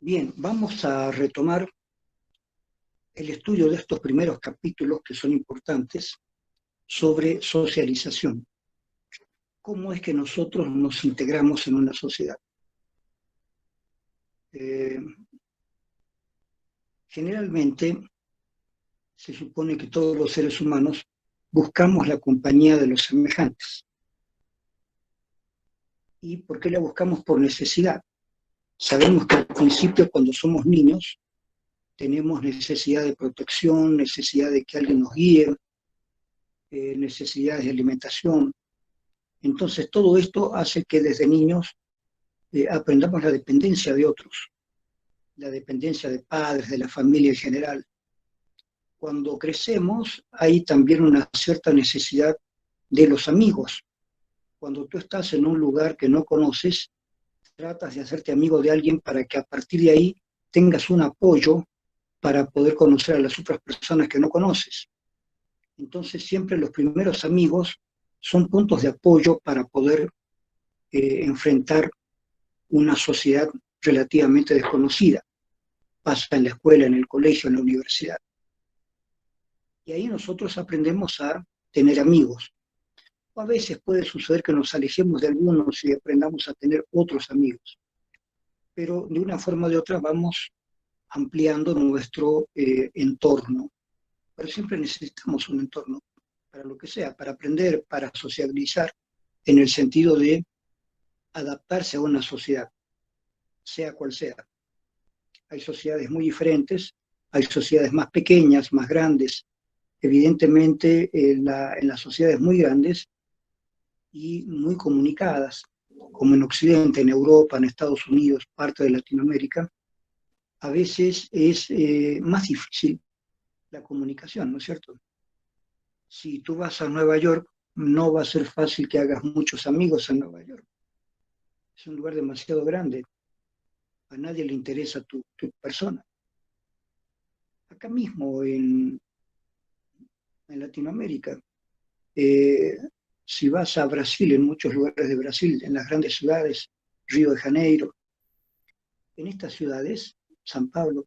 Bien, vamos a retomar el estudio de estos primeros capítulos que son importantes sobre socialización. ¿Cómo es que nosotros nos integramos en una sociedad? Generalmente se supone que todos los seres humanos buscamos la compañía de los semejantes. ¿Y por qué la buscamos? Por necesidad. Sabemos que al principio, cuando somos niños, tenemos necesidad de protección, necesidad de que alguien nos guíe, necesidades de alimentación. Entonces todo esto hace que desde niños aprendamos la dependencia de otros, la dependencia de padres, de la familia en general. Cuando crecemos hay también una cierta necesidad de los amigos. Cuando tú estás en un lugar que no conoces, tratas de hacerte amigo de alguien para que a partir de ahí tengas un apoyo para poder conocer a las otras personas que no conoces. Entonces siempre los primeros amigos son puntos de apoyo para poder enfrentar una sociedad relativamente desconocida. Pasa en la escuela, en el colegio, en la universidad. Y ahí nosotros aprendemos a tener amigos. O a veces puede suceder que nos alejemos de algunos y aprendamos a tener otros amigos. Pero de una forma o de otra vamos ampliando nuestro entorno. Pero siempre necesitamos un entorno para lo que sea, para aprender, para sociabilizar, en el sentido de adaptarse a una sociedad, sea cual sea. Hay sociedades muy diferentes, hay sociedades más pequeñas, más grandes. Evidentemente, en las sociedades muy grandes y muy comunicadas, como en Occidente, en Europa, en Estados Unidos, parte de Latinoamérica, a veces es más difícil la comunicación, ¿no es cierto? Si tú vas a Nueva York, no va a ser fácil que hagas muchos amigos en Nueva York. Es un lugar demasiado grande. A nadie le interesa tu persona. Acá mismo en Latinoamérica, si vas a Brasil, en muchos lugares de Brasil, en las grandes ciudades, Río de Janeiro, en estas ciudades, San Pablo,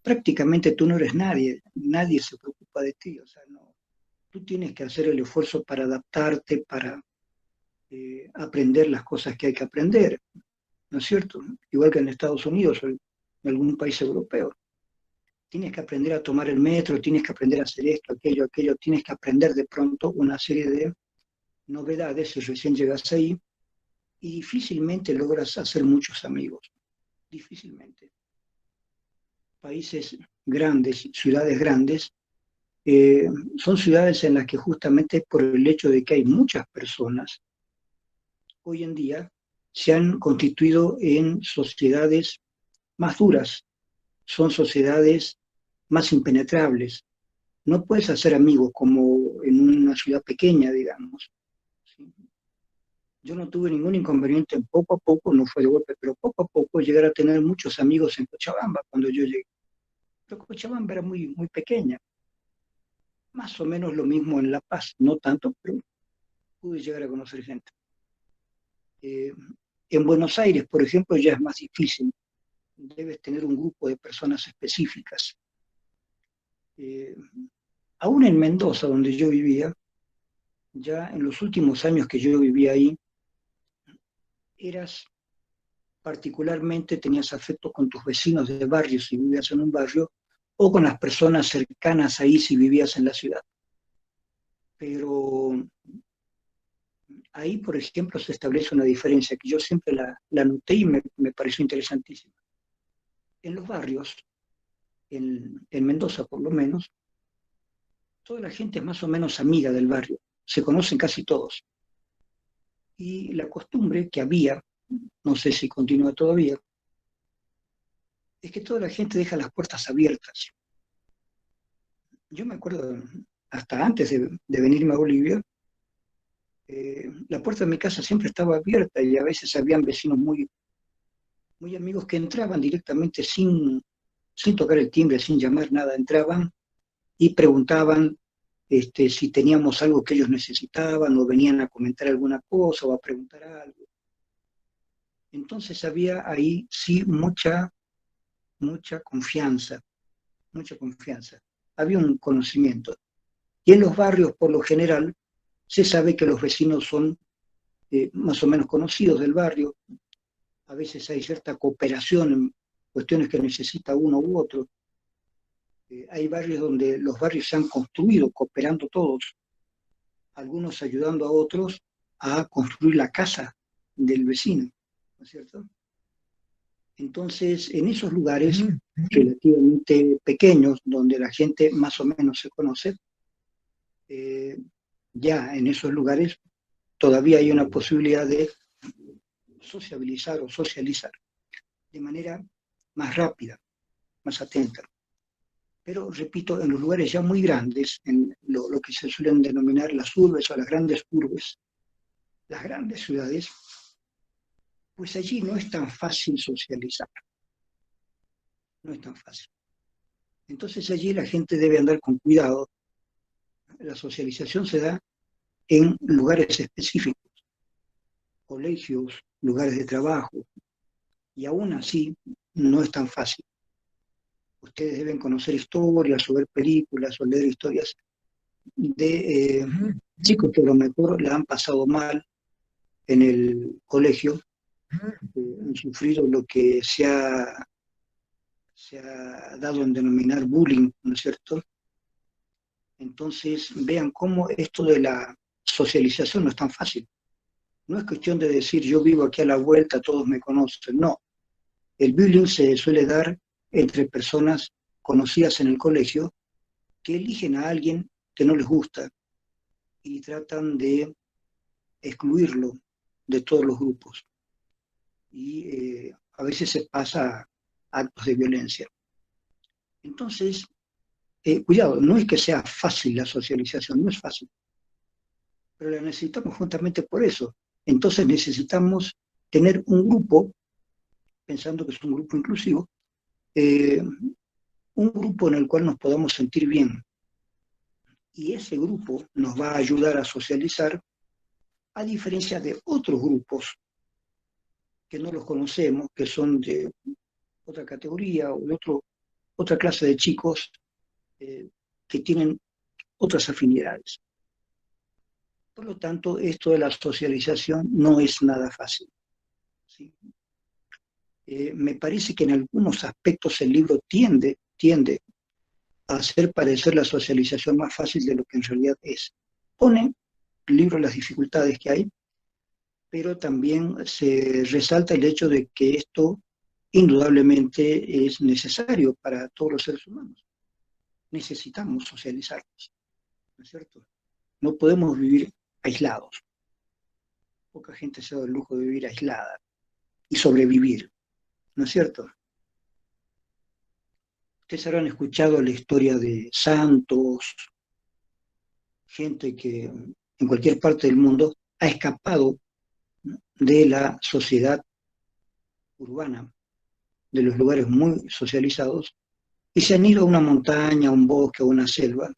prácticamente tú no eres nadie, nadie se preocupa de ti, o sea, no, tú tienes que hacer el esfuerzo para adaptarte, para aprender las cosas que hay que aprender, ¿no es cierto? Igual que en Estados Unidos o en algún país europeo. Tienes que aprender a tomar el metro, tienes que aprender a hacer esto, aquello, tienes que aprender de pronto una serie de novedades si recién llegas ahí y difícilmente logras hacer muchos amigos, difícilmente. Países grandes, ciudades grandes, son ciudades en las que justamente por el hecho de que hay muchas personas, hoy en día se han constituido en sociedades más duras, son sociedades más impenetrables. No puedes hacer amigos como en una ciudad pequeña, digamos. ¿Sí? Yo no tuve ningún inconveniente en poco a poco, no fue de golpe, pero poco a poco llegar a tener muchos amigos en Cochabamba cuando yo llegué. Pero Cochabamba era muy, muy pequeña. Más o menos lo mismo en La Paz, no tanto, pero pude llegar a conocer gente. Eh, en Buenos Aires, por ejemplo, ya es más difícil. Debes tener un grupo de personas específicas. Eh, Aún en Mendoza, donde yo vivía, ya en los últimos años que yo vivía ahí, eras particularmente, tenías afecto con tus vecinos de barrio si vivías en un barrio, o con las personas cercanas ahí si vivías en la ciudad. Pero ahí, por ejemplo, se establece una diferencia que yo siempre la noté y me pareció interesantísima. En los barrios, en Mendoza por lo menos, toda la gente es más o menos amiga del barrio, se conocen casi todos. Y la costumbre que había, no sé si continúa todavía, es que toda la gente deja las puertas abiertas. Yo me acuerdo, hasta antes de venirme a Bolivia, la puerta de mi casa siempre estaba abierta y a veces habían vecinos muy, muy amigos que entraban directamente sin tocar el timbre, sin llamar nada, entraban y preguntaban si teníamos algo que ellos necesitaban o venían a comentar alguna cosa o a preguntar algo. Entonces había ahí sí mucha confianza, mucha confianza. Había un conocimiento. Y en los barrios, por lo general, se sabe que los vecinos son más o menos conocidos del barrio. A veces hay cierta cooperación en cuestiones que necesita uno u otro. Hay barrios donde los barrios se han construido cooperando todos, algunos ayudando a otros a construir la casa del vecino, ¿no es cierto? Entonces, en esos lugares relativamente pequeños, donde la gente más o menos se conoce, eh, ya en esos lugares todavía hay una posibilidad de sociabilizar o socializar de manera más rápida, más atenta. Pero, repito, en los lugares ya muy grandes, en lo que se suelen denominar las urbes o las grandes urbes, las grandes ciudades, pues allí no es tan fácil socializar, no es tan fácil. Entonces allí la gente debe andar con cuidado. La socialización se da en lugares específicos, colegios, lugares de trabajo, y aún así no es tan fácil. Ustedes deben conocer historias o ver películas o leer historias de chicos que a lo mejor la han pasado mal en el colegio, han sufrido lo que se ha dado en denominar bullying, ¿no es cierto? Entonces vean cómo esto de la socialización no es tan fácil. No es cuestión de decir yo vivo aquí a la vuelta, todos me conocen, no. El bullying se suele dar entre personas conocidas en el colegio que eligen a alguien que no les gusta y tratan de excluirlo de todos los grupos. Y a veces se pasa a actos de violencia. Entonces, cuidado, no es que sea fácil la socialización, no es fácil, pero la necesitamos justamente por eso. Entonces necesitamos tener un grupo, pensando que es un grupo inclusivo, eh, un grupo en el cual nos podamos sentir bien. Y ese grupo nos va a ayudar a socializar, a diferencia de otros grupos que no los conocemos, que son de otra categoría o de otra clase de chicos eh, que tienen otras afinidades. Por lo tanto, esto de la socialización no es nada fácil, ¿sí? Me parece que en algunos aspectos el libro tiende a hacer parecer la socialización más fácil de lo que en realidad es. Pone el libro las dificultades que hay, pero también se resalta el hecho de que esto indudablemente es necesario para todos los seres humanos. Necesitamos socializarnos, ¿no es cierto? No podemos vivir aislados. Poca gente se da el lujo de vivir aislada y sobrevivir, ¿no es cierto? Ustedes habrán escuchado la historia de santos, gente que en cualquier parte del mundo ha escapado, ¿no?, de la sociedad urbana, de los lugares muy socializados, y se han ido a una montaña, a un bosque, a una selva,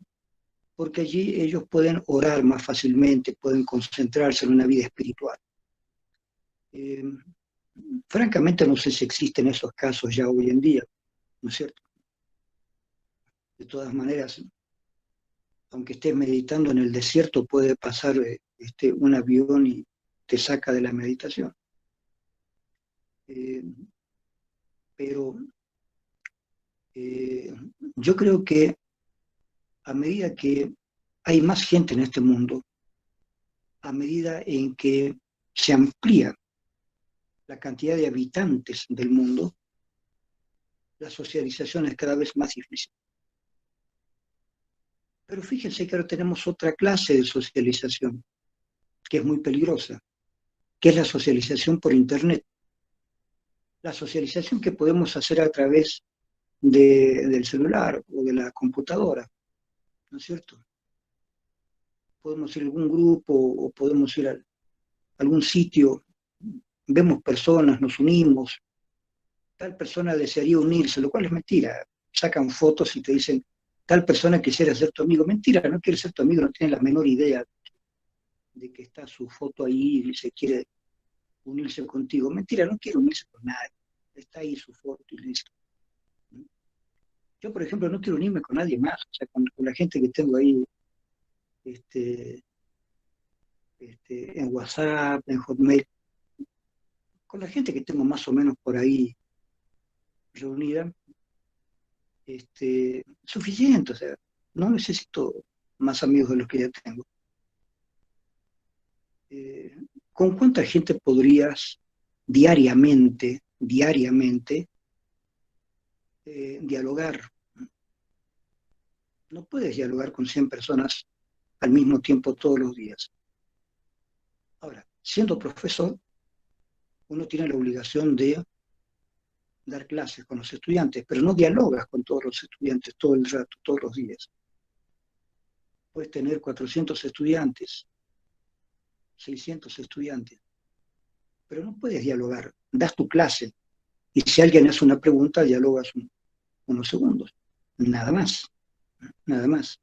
porque allí ellos pueden orar más fácilmente, pueden concentrarse en una vida espiritual. Eh, Francamente no sé si existen esos casos ya hoy en día, ¿no es cierto? De todas maneras, aunque estés meditando en el desierto, puede pasar un avión y te saca de la meditación. Eh, pero eh, yo creo que a medida que hay más gente en este mundo, a medida en que se amplía la cantidad de habitantes del mundo, la socialización es cada vez más difícil. Pero fíjense que ahora tenemos otra clase de socialización, que es muy peligrosa, que es la socialización por Internet. La socialización que podemos hacer a través del celular o de la computadora, ¿no es cierto? Podemos ir a algún grupo o podemos ir a algún sitio, vemos personas, nos unimos, tal persona desearía unirse, lo cual es mentira. Sacan fotos y te dicen, tal persona quisiera ser tu amigo. Mentira, no quiere ser tu amigo, no tiene la menor idea de que está su foto ahí y se quiere unirse contigo. Mentira, no quiere unirse con nadie. Está ahí su foto y listo. Yo, por ejemplo, no quiero unirme con nadie más, o sea, con la gente que tengo ahí este, en WhatsApp, en Hotmail, con la gente que tengo más o menos por ahí reunida, suficiente, o sea, no necesito más amigos de los que ya tengo. Eh, ¿Con cuánta gente podrías diariamente, dialogar? No puedes dialogar con 100 personas al mismo tiempo todos los días. Ahora, siendo profesor, uno tiene la obligación de dar clases con los estudiantes, pero no dialogas con todos los estudiantes todo el rato, todos los días. Puedes tener 400 estudiantes, 600 estudiantes, pero no puedes dialogar. Das tu clase y si alguien hace una pregunta, dialogas unos segundos. Nada más, nada más.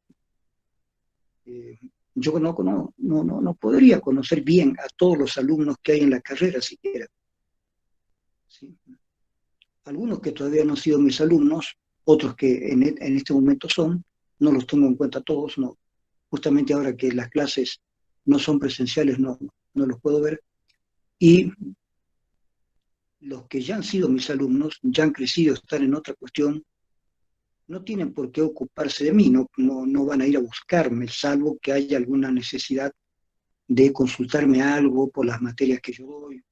Yo no podría conocer bien a todos los alumnos que hay en la carrera siquiera. ¿Sí? Algunos que todavía no han sido mis alumnos, otros que en este momento son, no los tengo en cuenta todos, no. Justamente ahora que las clases no son presenciales, no los puedo ver. Y los que ya han sido mis alumnos, ya han crecido, están en otra cuestión, no tienen por qué ocuparse de mí, no van a ir a buscarme, salvo que haya alguna necesidad de consultarme algo por las materias que yo doy,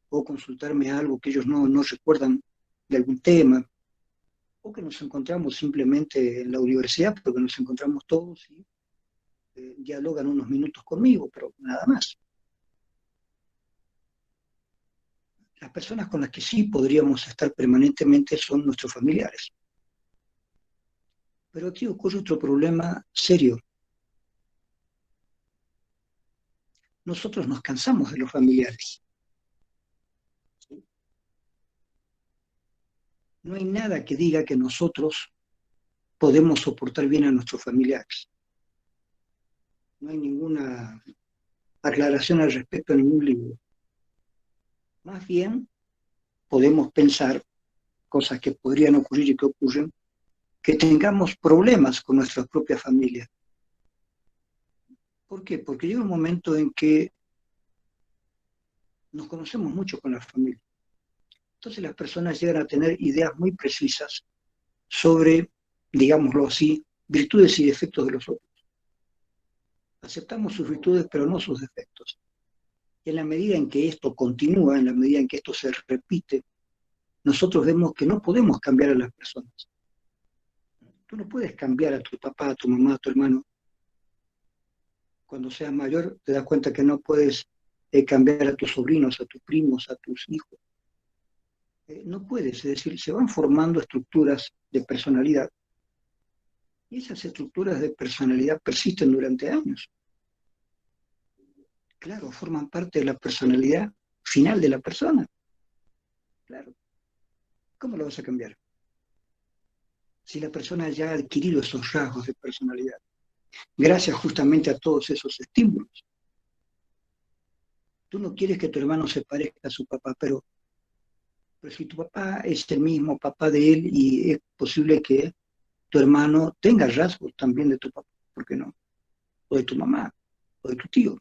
o consultarme algo que ellos no recuerdan de algún tema, o que nos encontramos simplemente en la universidad, porque nos encontramos todos y dialogan unos minutos conmigo, pero nada más. Las personas con las que sí podríamos estar permanentemente son nuestros familiares. Pero aquí ocurre otro problema serio. Nosotros nos cansamos de los familiares. No hay nada que diga que nosotros podemos soportar bien a nuestros familiares. No hay ninguna aclaración al respecto en ningún libro. Más bien, podemos pensar cosas que podrían ocurrir y que ocurren, que tengamos problemas con nuestra propia familia. ¿Por qué? Porque llega un momento en que nos conocemos mucho con la familia. Entonces las personas llegan a tener ideas muy precisas sobre, digámoslo así, virtudes y defectos de los otros. Aceptamos sus virtudes, pero no sus defectos. Y en la medida en que esto continúa, en la medida en que esto se repite, nosotros vemos que no podemos cambiar a las personas. Tú no puedes cambiar a tu papá, a tu mamá, a tu hermano. Cuando seas mayor, te das cuenta que no puedes cambiar a tus sobrinos, a tus primos, a tus hijos. No puedes, es decir, se van formando estructuras de personalidad. Y esas estructuras de personalidad persisten durante años. Claro, forman parte de la personalidad final de la persona. Claro. ¿Cómo lo vas a cambiar? Si la persona ya ha adquirido esos rasgos de personalidad, gracias justamente a todos esos estímulos. Tú no quieres que tu hermano se parezca a su papá, pero si tu papá es el mismo papá de él y es posible que tu hermano tenga rasgos también de tu papá, ¿por qué no? O de tu mamá, o de tu tío.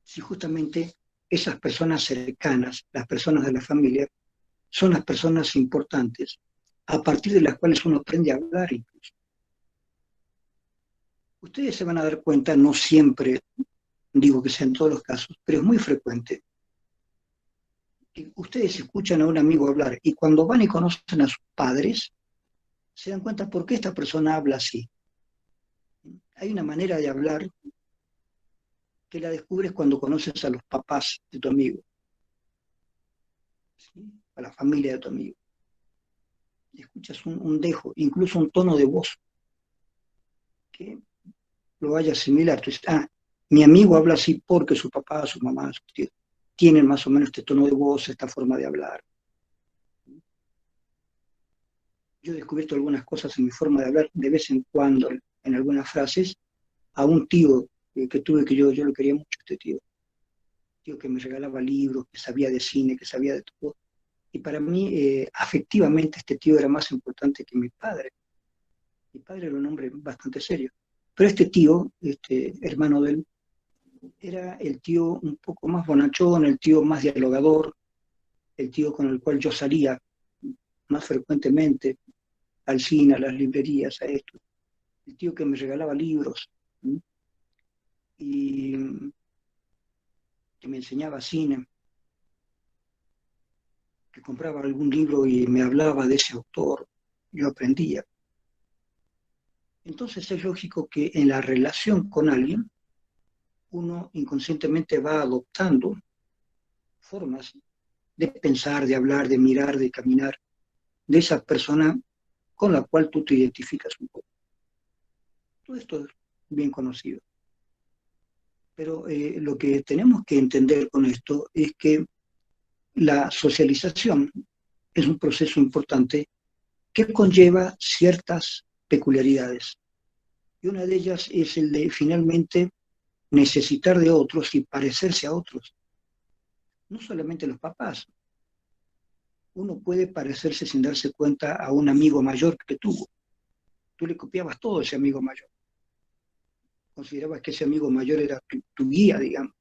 Si justamente esas personas cercanas, las personas de la familia, son las personas importantes, a partir de las cuales uno aprende a hablar incluso. Ustedes se van a dar cuenta, no siempre digo que sea en todos los casos, pero es muy frecuente, que ustedes escuchan a un amigo hablar y cuando van y conocen a sus padres, se dan cuenta por qué esta persona habla así. Hay una manera de hablar que la descubres cuando conoces a los papás de tu amigo, ¿sí? A la familia de tu amigo. Escuchas un dejo, incluso un tono de voz que lo vaya a asimilar. Tú dices, mi amigo habla así porque su papá, su mamá, su tío tienen más o menos este tono de voz, esta forma de hablar. Yo he descubierto algunas cosas en mi forma de hablar de vez en cuando, en algunas frases, a un tío que tuve que yo lo quería mucho, este tío. tío que me regalaba libros, que sabía de cine, que sabía de todo. Y para mí, afectivamente, este tío era más importante que mi padre. Mi padre era un hombre bastante serio. Pero este tío, este hermano de él, era el tío un poco más bonachón, el tío más dialogador, el tío con el cual yo salía más frecuentemente al cine, a las librerías, a esto. El tío que me regalaba libros, ¿sí? Y que me enseñaba cine, que compraba algún libro y me hablaba de ese autor, yo aprendía. Entonces es lógico que en la relación con alguien, uno inconscientemente va adoptando formas de pensar, de hablar, de mirar, de caminar, de esa persona con la cual tú te identificas un poco. Todo esto es bien conocido. Pero lo que tenemos que entender con esto es que la socialización es un proceso importante que conlleva ciertas peculiaridades. Y una de ellas es el de finalmente necesitar de otros y parecerse a otros. No solamente los papás. Uno puede parecerse sin darse cuenta a un amigo mayor que tuvo. Tú le copiabas todo a ese amigo mayor. Considerabas que ese amigo mayor era tu guía, digamos,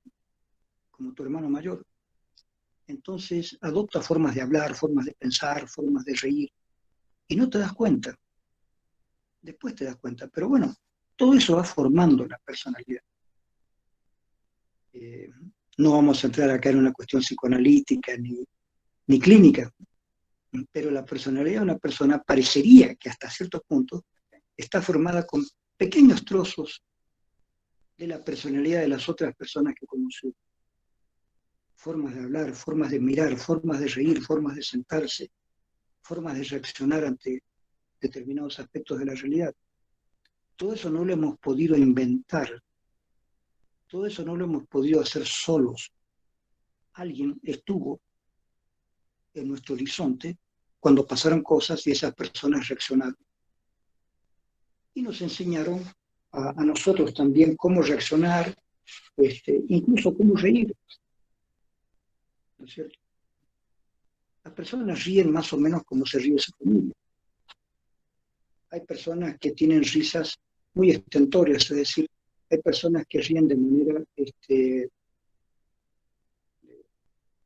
como tu hermano mayor. Entonces adopta formas de hablar, formas de pensar, formas de reír, y no te das cuenta. Después te das cuenta. Pero bueno, todo eso va formando la personalidad. Eh, no vamos a entrar acá en una cuestión psicoanalítica ni clínica, pero la personalidad de una persona parecería que hasta cierto punto está formada con pequeños trozos de la personalidad de las otras personas que conoció. Formas de hablar, formas de mirar, formas de reír, formas de sentarse, formas de reaccionar ante determinados aspectos de la realidad. Todo eso no lo hemos podido inventar, todo eso no lo hemos podido hacer solos. Alguien estuvo en nuestro horizonte cuando pasaron cosas y esas personas reaccionaron. Y nos enseñaron a nosotros también cómo reaccionar, incluso cómo reír, ¿no es cierto? Las personas ríen más o menos como se ríe su familia. Hay personas que tienen risas muy estentorias, es decir, hay personas que ríen de manera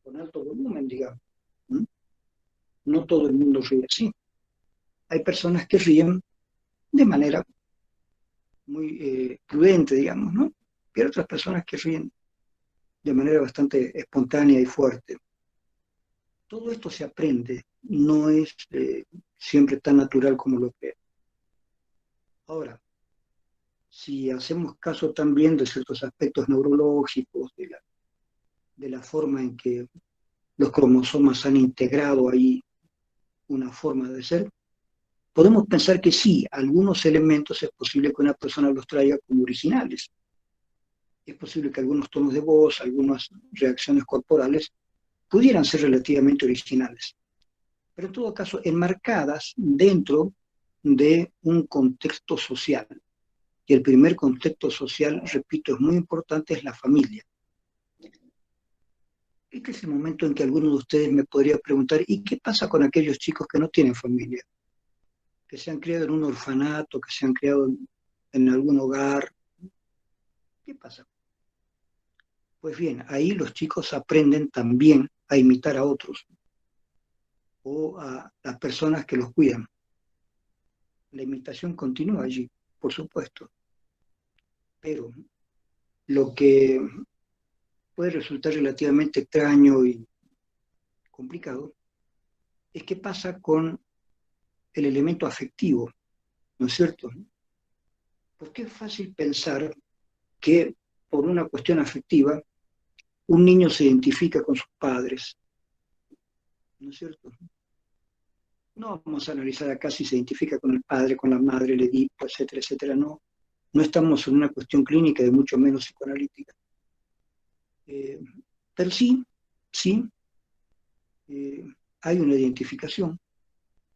con alto volumen, digamos. ¿No? No todo el mundo ríe así. Hay personas que ríen de manera muy prudente, digamos, ¿no? Y hay otras personas que ríen de manera bastante espontánea y fuerte. Todo esto se aprende, no es siempre tan natural como lo que es. Ahora, si hacemos caso también de ciertos aspectos neurológicos, de la forma en que los cromosomas han integrado ahí una forma de ser, podemos pensar que sí, algunos elementos es posible que una persona los traiga como originales. Es posible que algunos tonos de voz, algunas reacciones corporales pudieran ser relativamente originales, pero en todo caso enmarcadas dentro de un contexto social. Y el primer contexto social, repito, es muy importante, es la familia. Este es el momento en que alguno de ustedes me podría preguntar, ¿y qué pasa con aquellos chicos que no tienen familia? Que se han criado en un orfanato, que se han criado en algún hogar. ¿Qué pasa? Pues bien, ahí los chicos aprenden también a imitar a otros o a las personas que los cuidan. La imitación continúa allí, por supuesto, pero lo que puede resultar relativamente extraño y complicado es qué pasa con el elemento afectivo, ¿no es cierto? Porque es fácil pensar que por una cuestión afectiva un niño se identifica con sus padres, ¿no es cierto? No vamos a analizar acá si se identifica con el padre, con la madre, el Edipo, etcétera, etcétera, no. No estamos en una cuestión clínica y mucho menos psicoanalítica. Eh, pero sí, eh, hay una identificación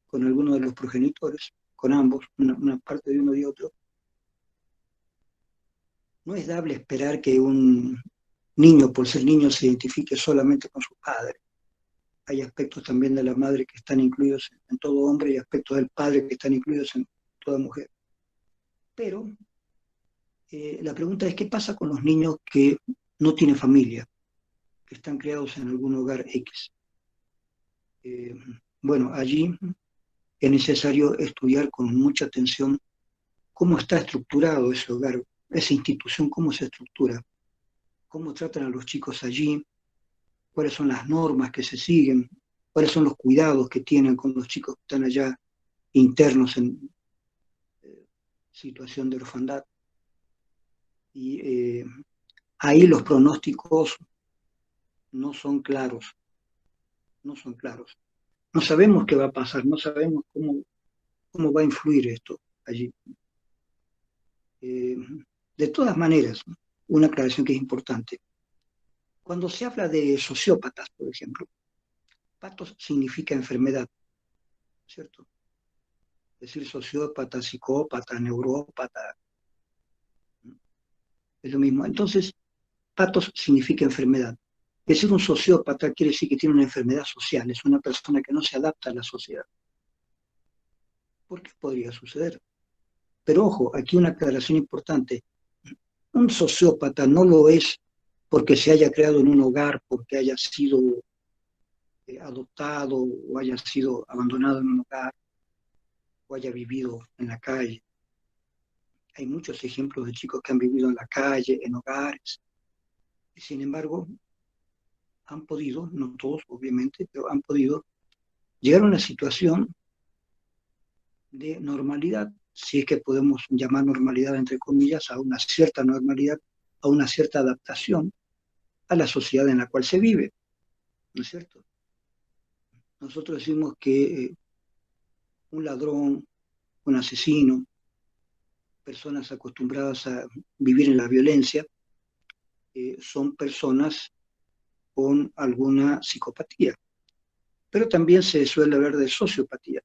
con alguno de los progenitores, con ambos, una parte de uno y otro. No es dable esperar que un niño, por ser niño, se identifique solamente con su padre. Hay aspectos también de la madre que están incluidos en todo hombre y aspectos del padre que están incluidos en toda mujer. Pero la pregunta es, ¿qué pasa con los niños que no tienen familia, que están criados en algún hogar X? Eh, bueno, allí es necesario estudiar con mucha atención cómo está estructurado ese hogar, esa institución, cómo se estructura, cómo tratan a los chicos allí, cuáles son las normas que se siguen, cuáles son los cuidados que tienen con los chicos que están allá internos en situación de orfandad. Y ahí los pronósticos no son claros, no son claros. No sabemos qué va a pasar, no sabemos cómo va a influir esto allí. Eh, de todas maneras, una aclaración que es importante. Cuando se habla de sociópatas, por ejemplo, patos significa enfermedad, ¿cierto? Es decir, sociópata, psicópata, neurópata, es lo mismo. Entonces, patos significa enfermedad. Es decir, un sociópata quiere decir que tiene una enfermedad social, es una persona que no se adapta a la sociedad. ¿Por qué podría suceder? Pero ojo, aquí una aclaración importante. Un sociópata no lo es porque se haya creado en un hogar, porque haya sido adoptado o haya sido abandonado en un hogar o haya vivido en la calle. Hay muchos ejemplos de chicos que han vivido en la calle, en hogares, y sin embargo han podido, no todos obviamente, pero han podido llegar a una situación de normalidad, si es que podemos llamar normalidad entre comillas, a una cierta normalidad, a una cierta adaptación a la sociedad en la cual se vive, ¿no es cierto? Nosotros decimos que un ladrón, un asesino, personas acostumbradas a vivir en la violencia, son personas con alguna psicopatía, pero también se suele hablar de sociopatía.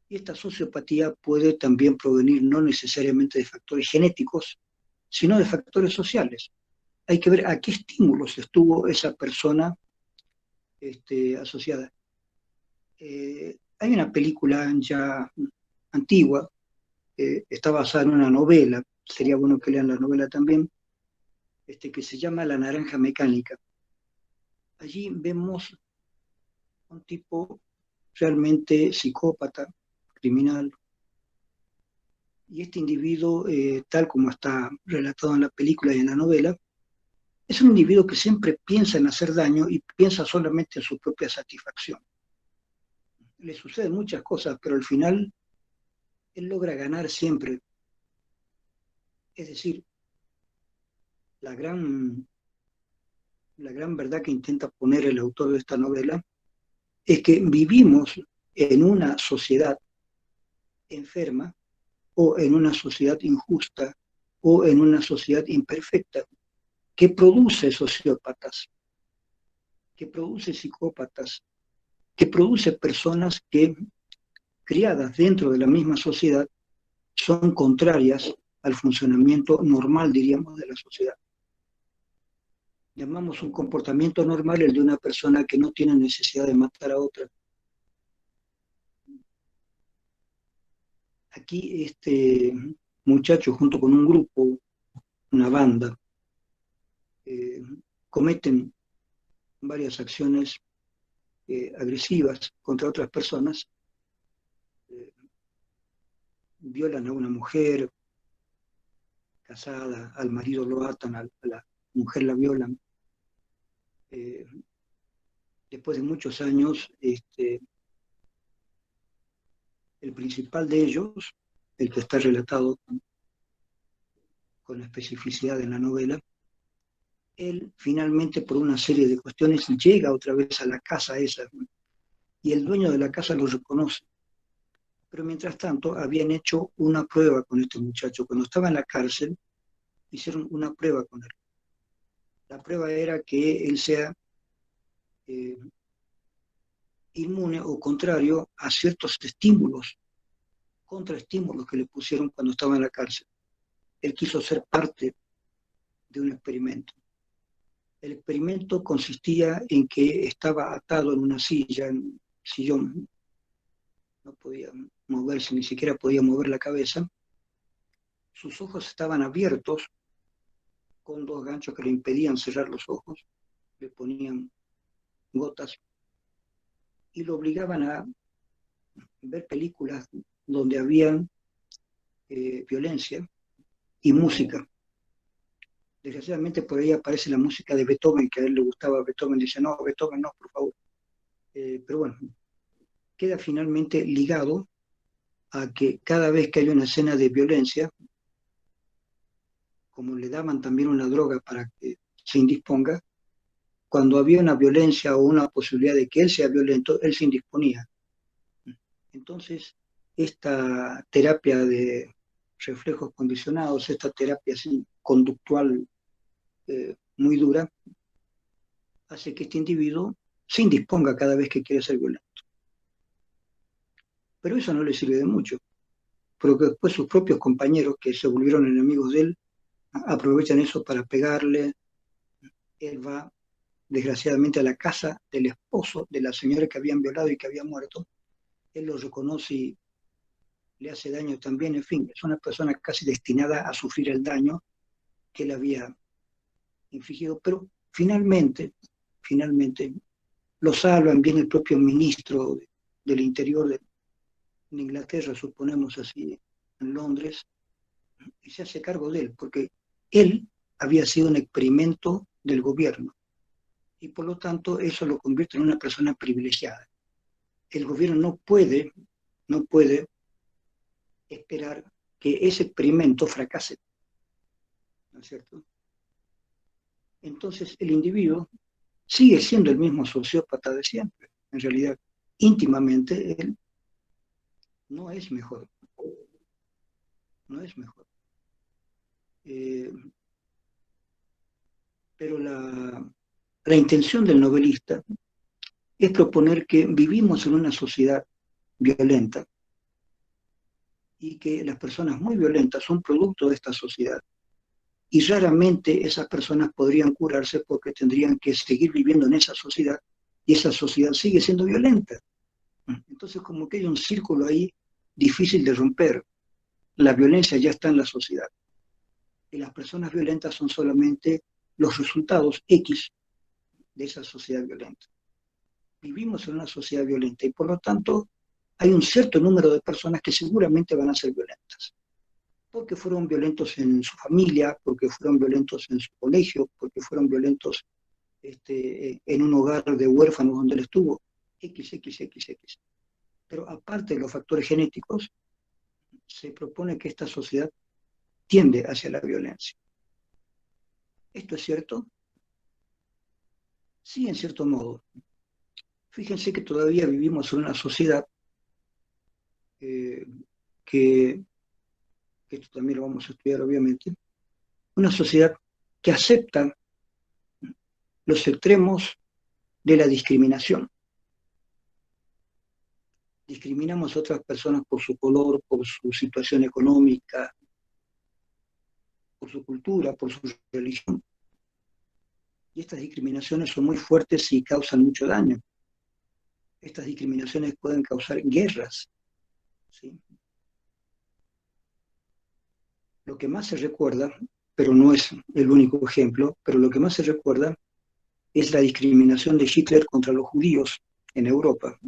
Y esta sociopatía puede también provenir no necesariamente de factores genéticos, sino de factores sociales. Hay que ver a qué estímulos estuvo esa persona asociada. Hay una película ya antigua, está basada en una novela, sería bueno que lean la novela también, que se llama La Naranja Mecánica. Allí vemos un tipo realmente psicópata, criminal, y este individuo, tal como está relatado en la película y en la novela, es un individuo que siempre piensa en hacer daño y piensa solamente en su propia satisfacción. Le suceden muchas cosas, pero al final él logra ganar siempre. Es decir, la gran, la gran verdad que intenta poner el autor de esta novela es que vivimos en una sociedad enferma o en una sociedad injusta o en una sociedad imperfecta que produce sociópatas, que produce psicópatas, que produce personas que, criadas dentro de la misma sociedad, son contrarias al funcionamiento normal, diríamos, de la sociedad. Llamamos un comportamiento normal el de una persona que no tiene necesidad de matar a otra. Aquí este muchacho junto con un grupo, una banda, eh, cometen varias acciones agresivas contra otras personas, eh, violan a una mujer casada, al marido lo atan, a la mujer la violan. Eh, después de muchos años, el principal de ellos, el que está relatado con especificidad en la novela, él finalmente por una serie de cuestiones llega otra vez a la casa esa, y el dueño de la casa lo reconoce. Pero mientras tanto habían hecho una prueba con este muchacho. Cuando estaba en la cárcel, hicieron una prueba con él. La prueba era que él sea eh, inmune o contrario a ciertos estímulos, contraestímulos que le pusieron cuando estaba en la cárcel. Él quiso ser parte de un experimento. El experimento consistía en que estaba atado en una silla, en un sillón, no podía moverse, ni siquiera podía mover la cabeza. Sus ojos estaban abiertos con dos ganchos que le impedían cerrar los ojos, le ponían gotas y lo obligaban a ver películas donde había violencia y música. Desgraciadamente por ahí aparece la música de Beethoven, que a él le gustaba Beethoven, dice, no, Beethoven no, por favor. Pero bueno, queda finalmente ligado a que cada vez que hay una escena de violencia, como le daban también una droga para que se indisponga, cuando había una violencia o una posibilidad de que él sea violento, él se indisponía. Entonces, esta terapia de reflejos condicionados, esta terapia así, conductual muy dura, hace que este individuo se indisponga cada vez que quiere ser violento. Pero eso no le sirve de mucho, porque después sus propios compañeros, que se volvieron enemigos de él, aprovechan eso para pegarle. Él va, desgraciadamente, a la casa del esposo de la señora que habían violado y que había muerto. Él lo reconoce y le hace daño también. En fin, es una persona casi destinada a sufrir el daño que él había infligido. Pero finalmente, lo salvan bien el propio ministro del Interior de Inglaterra, suponemos así, en Londres, y se hace cargo de él, porque él había sido un experimento del gobierno, y por lo tanto eso lo convierte en una persona privilegiada. El gobierno no puede esperar que ese experimento fracase, ¿no es cierto? Entonces el individuo sigue siendo el mismo sociópata de siempre. En realidad, íntimamente, él no es mejor. No es mejor. Eh, pero la intención del novelista es proponer que vivimos en una sociedad violenta y que las personas muy violentas son producto de esta sociedad. Y raramente esas personas podrían curarse porque tendrían que seguir viviendo en esa sociedad y esa sociedad sigue siendo violenta. Entonces como que hay un círculo ahí difícil de romper. La violencia ya está en la sociedad y las personas violentas son solamente los resultados X de esa sociedad violenta. Vivimos en una sociedad violenta y por lo tanto hay un cierto número de personas que seguramente van a ser violentas, porque fueron violentos en su familia, porque fueron violentos en su colegio, porque fueron violentos en un hogar de huérfanos donde él estuvo, XXXX. Pero aparte de los factores genéticos, se propone que esta sociedad tiende hacia la violencia. ¿Esto es cierto? Sí, en cierto modo. Fíjense que todavía vivimos en una sociedad eh, que esto también lo vamos a estudiar obviamente, una sociedad que acepta los extremos de la discriminación. Discriminamos a otras personas por su color, por su situación económica, por su cultura, por su religión. Y estas discriminaciones son muy fuertes y causan mucho daño. Estas discriminaciones pueden causar guerras, ¿sí? Lo que más se recuerda, pero no es el único ejemplo, pero lo que más se recuerda es la discriminación de Hitler contra los judíos en Europa,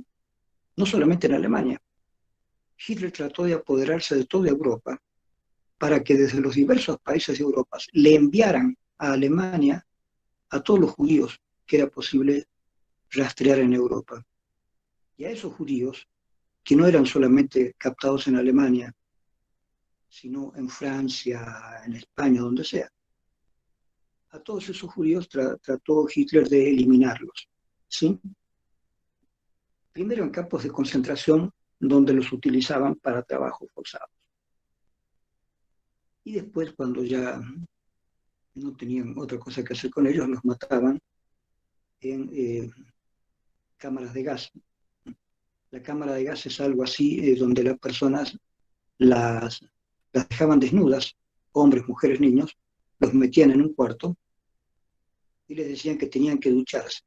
no solamente en Alemania. Hitler trató de apoderarse de toda Europa para que desde los diversos países de Europa le enviaran a Alemania a todos los judíos que era posible rastrear en Europa. Y a esos judíos, que no eran solamente captados en Alemania, sino en Francia, en España, donde sea, a todos esos judíos trató Hitler de eliminarlos, ¿sí? Primero en campos de concentración donde los utilizaban para trabajos forzados. Y después, cuando ya no tenían otra cosa que hacer con ellos, los mataban en cámaras de gas. La cámara de gas es algo así donde las personas las dejaban desnudas, hombres, mujeres, niños, los metían en un cuarto y les decían que tenían que ducharse.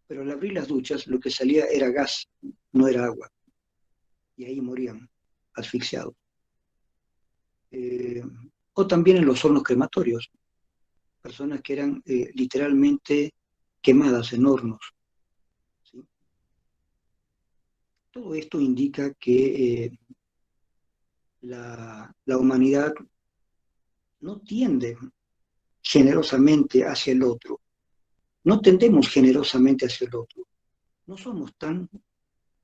Pero al abrir las duchas lo que salía era gas, no era agua, y ahí morían asfixiados. Eh, o también en los hornos crematorios, personas que eran literalmente quemadas en hornos. ¿Sí? Todo esto indica que la humanidad no tiende generosamente hacia el otro, no tendemos generosamente hacia el otro, no somos tan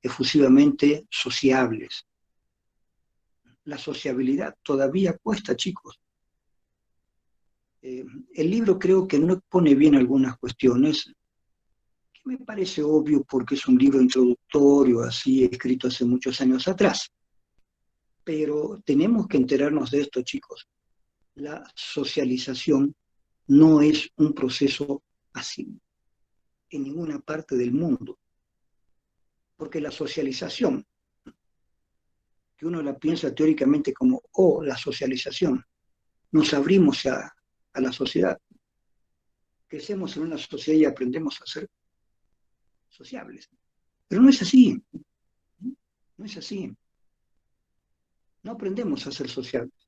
efusivamente sociables. La sociabilidad todavía cuesta, chicos. El libro creo que no expone bien algunas cuestiones, que me parece obvio porque es un libro introductorio, así, escrito hace muchos años atrás. Pero tenemos que enterarnos de esto, chicos. La socialización no es un proceso así en ninguna parte del mundo. Porque la socialización, que uno la piensa teóricamente como, la socialización, nos abrimos a la sociedad. Crecemos en una sociedad y aprendemos a ser sociables. Pero no es así, no es así. No aprendemos a ser sociables,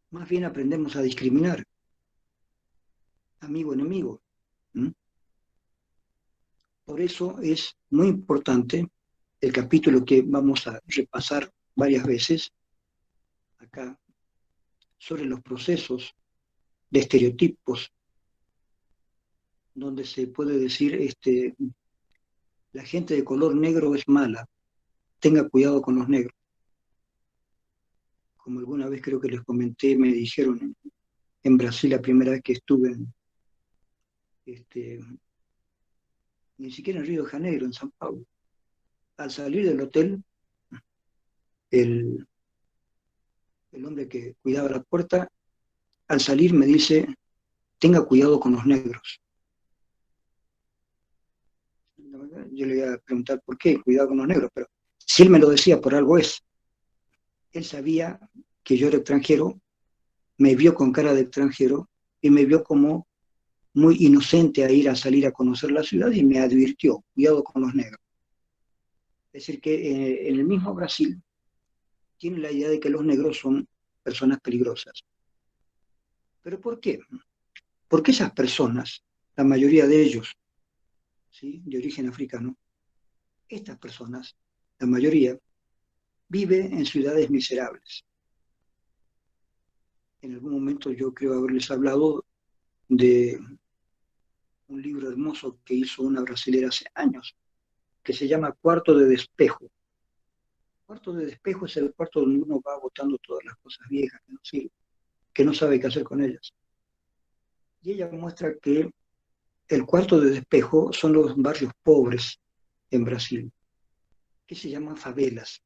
más bien aprendemos a discriminar, amigo, enemigo. ¿Mm? Por eso es muy importante el capítulo que vamos a repasar varias veces acá sobre los procesos de estereotipos, donde se puede decir, la gente de color negro es mala, tenga cuidado con los negros. Como alguna vez creo que les comenté, me dijeron en Brasil la primera vez que estuve, ni siquiera en Río de Janeiro, en San Paulo. Al salir del hotel, el, el hombre que cuidaba la puerta, al salir me dice, tenga cuidado con los negros. Yo le iba a preguntar por qué, cuidado con los negros, pero si él me lo decía, por algo es. Él sabía que yo era extranjero, me vio con cara de extranjero y me vio como muy inocente a salir a conocer la ciudad y me advirtió, cuidado con los negros. Es decir, que en el mismo Brasil tiene la idea de que los negros son personas peligrosas. ¿Pero por qué? Porque esas personas, la mayoría de ellos, ¿sí?, de origen africano, estas personas, la mayoría, vive en ciudades miserables. En algún momento yo creo haberles hablado de un libro hermoso que hizo una brasilera hace años, que se llama Cuarto de Despejo. Cuarto de despejo es el cuarto donde uno va botando todas las cosas viejas que no sirven, que no sabe qué hacer con ellas. Y ella muestra que el cuarto de despejo son los barrios pobres en Brasil, que se llaman favelas.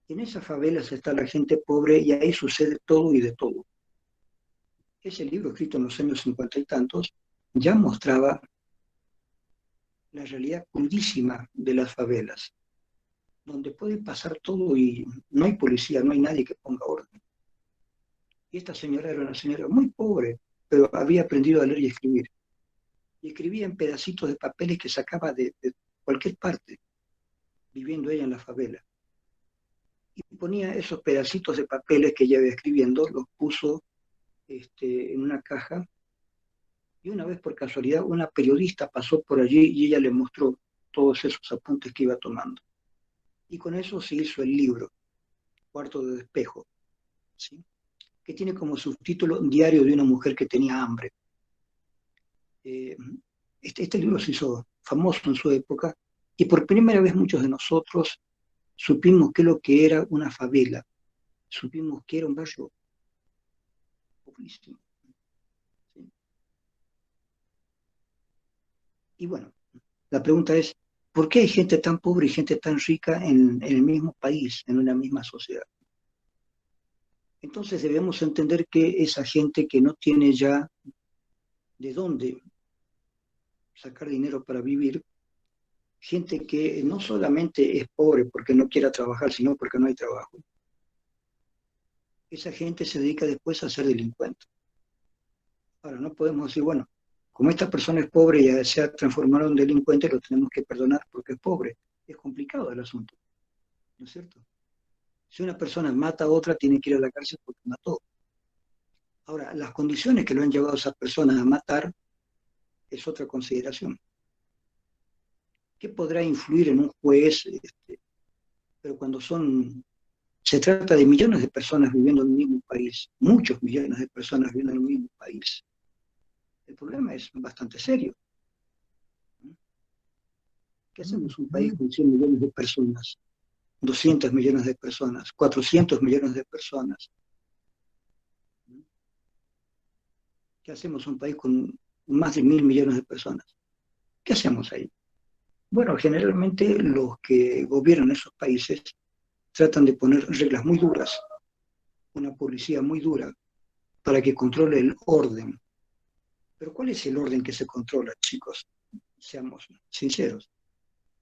En esas favelas está la gente pobre y ahí sucede todo y de todo. Ese libro, escrito en los años 50 y tantos, ya mostraba la realidad crudísima de las favelas, donde puede pasar todo y no hay policía, no hay nadie que ponga orden. Y esta señora era una señora muy pobre, pero había aprendido a leer y escribir. Y escribía en pedacitos de papeles que sacaba de cualquier parte, viviendo ella en la favela. Y ponía esos pedacitos de papeles que ella iba escribiendo, los puso en una caja, y una vez por casualidad una periodista pasó por allí y ella le mostró todos esos apuntes que iba tomando. Y con eso se hizo el libro, Cuarto de Despejo, ¿sí?, que tiene como subtítulo Diario de una mujer que tenía hambre. Eh, este libro se hizo famoso en su época y por primera vez muchos de nosotros supimos qué es lo que era una favela, supimos que era un barrio pobrísimo. ¿Sí? Y bueno, la pregunta es, ¿por qué hay gente tan pobre y gente tan rica en el mismo país, en una misma sociedad? Entonces debemos entender que esa gente que no tiene ya de dónde sacar dinero para vivir, gente que no solamente es pobre porque no quiera trabajar, sino porque no hay trabajo, esa gente se dedica después a ser delincuente. Ahora, no podemos decir, bueno, como esta persona es pobre y se ha transformado en delincuente, lo tenemos que perdonar porque es pobre. Es complicado el asunto, ¿no es cierto? Si una persona mata a otra, tiene que ir a la cárcel porque mató. Ahora, las condiciones que lo han llevado a esas personas a matar es otra consideración. ¿Qué podrá influir en un juez? Pero cuando se trata de millones de personas viviendo en un mismo país, muchos millones de personas viviendo en un mismo país, el problema es bastante serio. ¿Qué hacemos un país con 100 millones de personas, 200 millones de personas, 400 millones de personas? ¿Qué hacemos un país con más de 1.000 millones de personas? ¿Qué hacemos ahí? Bueno, generalmente los que gobiernan esos países tratan de poner reglas muy duras, una policía muy dura, para que controle el orden. Pero ¿cuál es el orden que se controla, chicos? Seamos sinceros.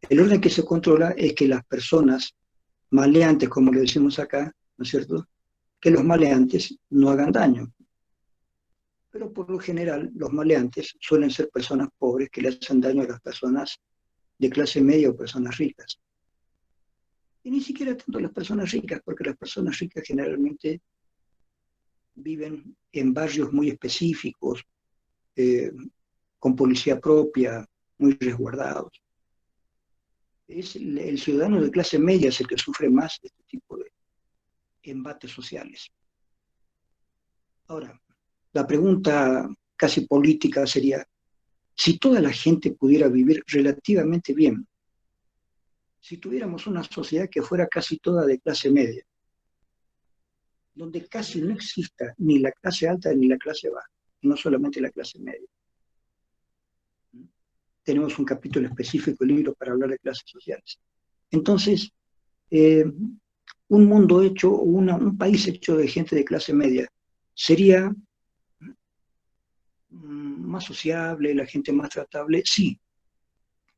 El orden que se controla es que las personas maleantes, como le decimos acá, ¿no es cierto?, que los maleantes no hagan daño. Pero por lo general, los maleantes suelen ser personas pobres que le hacen daño a las personas de clase media o personas ricas. Y ni siquiera tanto las personas ricas, porque las personas ricas generalmente viven en barrios muy específicos, eh, con policía propia, muy resguardados. Es el ciudadano de clase media es el que sufre más de este tipo de embates sociales. Ahora, la pregunta casi política sería, si toda la gente pudiera vivir relativamente bien, si tuviéramos una sociedad que fuera casi toda de clase media, donde casi no exista ni la clase alta ni la clase baja, no solamente la clase media. Tenemos un capítulo específico del libro para hablar de clases sociales. Entonces, un mundo hecho, un país hecho de gente de clase media, sería más sociable, la gente más tratable, sí,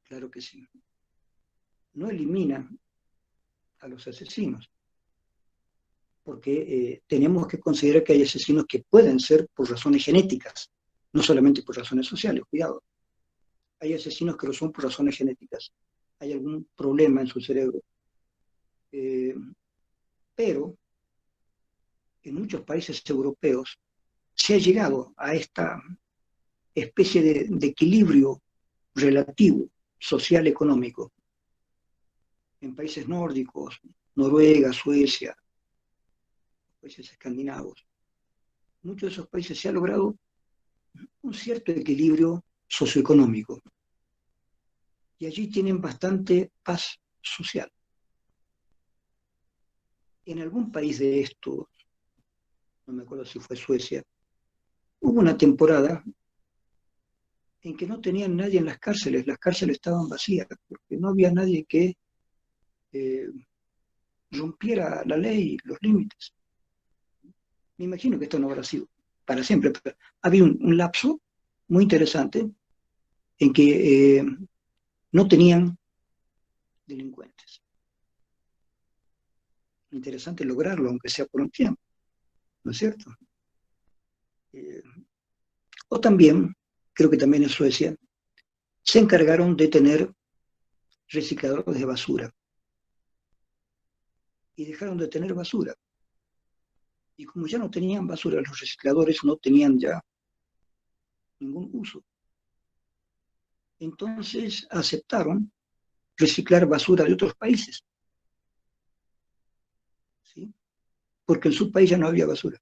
claro que sí. No elimina a los asesinos, porque tenemos que considerar que hay asesinos que pueden ser por razones genéticas, no solamente por razones sociales, cuidado. Hay asesinos que lo son por razones genéticas, hay algún problema en su cerebro. Pero en muchos países europeos se ha llegado a esta especie de equilibrio relativo, social-económico, en países nórdicos, Noruega, Suecia, países escandinavos. Muchos de esos países se ha logrado un cierto equilibrio socioeconómico y allí tienen bastante paz social. En algún país de estos, no me acuerdo si fue Suecia, hubo una temporada en que no tenían nadie en las cárceles estaban vacías, porque no había nadie que eh, rompiera la ley, los límites. Me imagino que esto no habrá sido para siempre, pero había un lapso muy interesante en que no tenían delincuentes. Interesante lograrlo, aunque sea por un tiempo, ¿no es cierto? Eh, o también, creo que también en Suecia, se encargaron de tener recicladores de basura y dejaron de tener basura. Y como ya no tenían basura, los recicladores no tenían ya ningún uso. Entonces aceptaron reciclar basura de otros países, ¿sí? Porque en su país ya no había basura.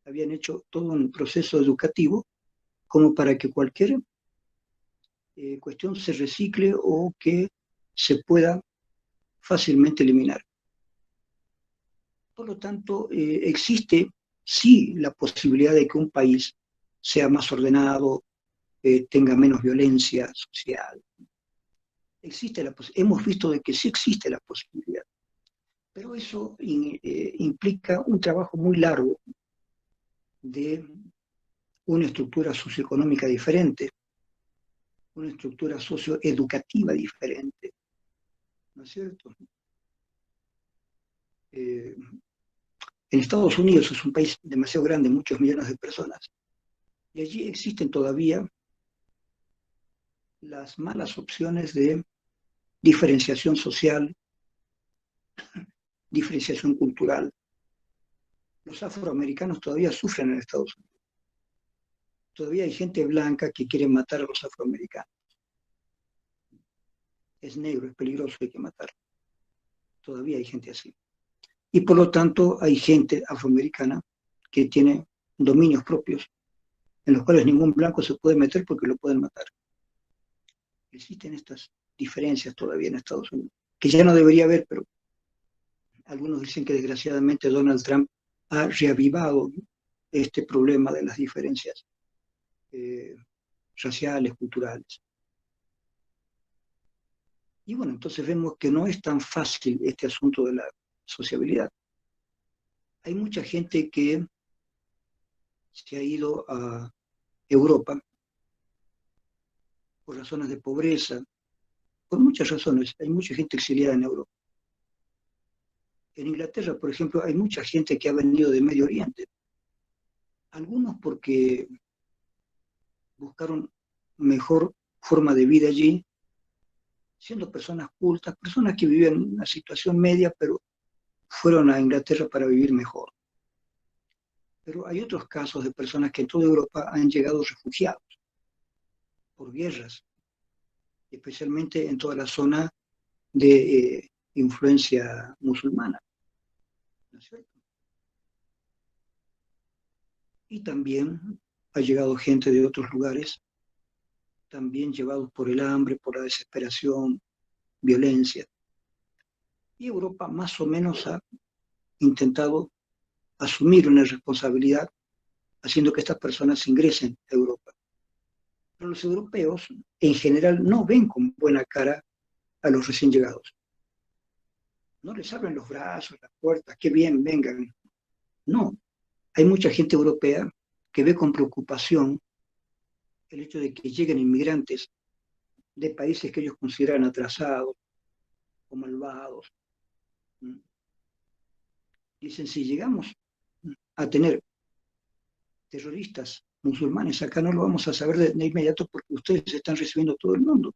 Habían hecho todo un proceso educativo como para que cualquier cuestión se recicle o que se pueda fácilmente eliminar. Por lo tanto, existe sí la posibilidad de que un país sea más ordenado, tenga menos violencia social. Hemos visto de que sí existe la posibilidad, pero eso implica un trabajo muy largo de una estructura socioeconómica diferente, una estructura socioeducativa diferente, ¿no es cierto? En Estados Unidos es un país demasiado grande, muchos millones de personas. Y allí existen todavía las malas opciones de diferenciación social, diferenciación cultural. Los afroamericanos todavía sufren en Estados Unidos. Todavía hay gente blanca que quiere matar a los afroamericanos. Es negro, es peligroso, hay que matarlo. Todavía hay gente así. Y por lo tanto hay gente afroamericana que tiene dominios propios en los cuales ningún blanco se puede meter porque lo pueden matar. Existen estas diferencias todavía en Estados Unidos, que ya no debería haber, pero algunos dicen que desgraciadamente Donald Trump ha reavivado este problema de las diferencias raciales, culturales. Y bueno, entonces vemos que no es tan fácil este asunto de la sociabilidad. Hay mucha gente que se ha ido a Europa por razones de pobreza, por muchas razones. Hay mucha gente exiliada en Europa. En Inglaterra, por ejemplo, hay mucha gente que ha venido de Medio Oriente. Algunos porque buscaron mejor forma de vida allí, siendo personas cultas, personas que vivían en una situación media, pero fueron a Inglaterra para vivir mejor. Pero hay otros casos de personas que en toda Europa han llegado refugiados por guerras, especialmente en toda la zona de influencia musulmana, ¿no es cierto? Y también ha llegado gente de otros lugares, también llevados por el hambre, por la desesperación, violencia. Y Europa más o menos ha intentado asumir una responsabilidad haciendo que estas personas ingresen a Europa. Pero los europeos en general no ven con buena cara a los recién llegados. No les abren los brazos, las puertas, qué bien, vengan. No, hay mucha gente europea que ve con preocupación el hecho de que lleguen inmigrantes de países que ellos consideran atrasados o malvados. Dicen, si llegamos a tener terroristas musulmanes acá, no lo vamos a saber de inmediato porque ustedes están recibiendo todo el mundo.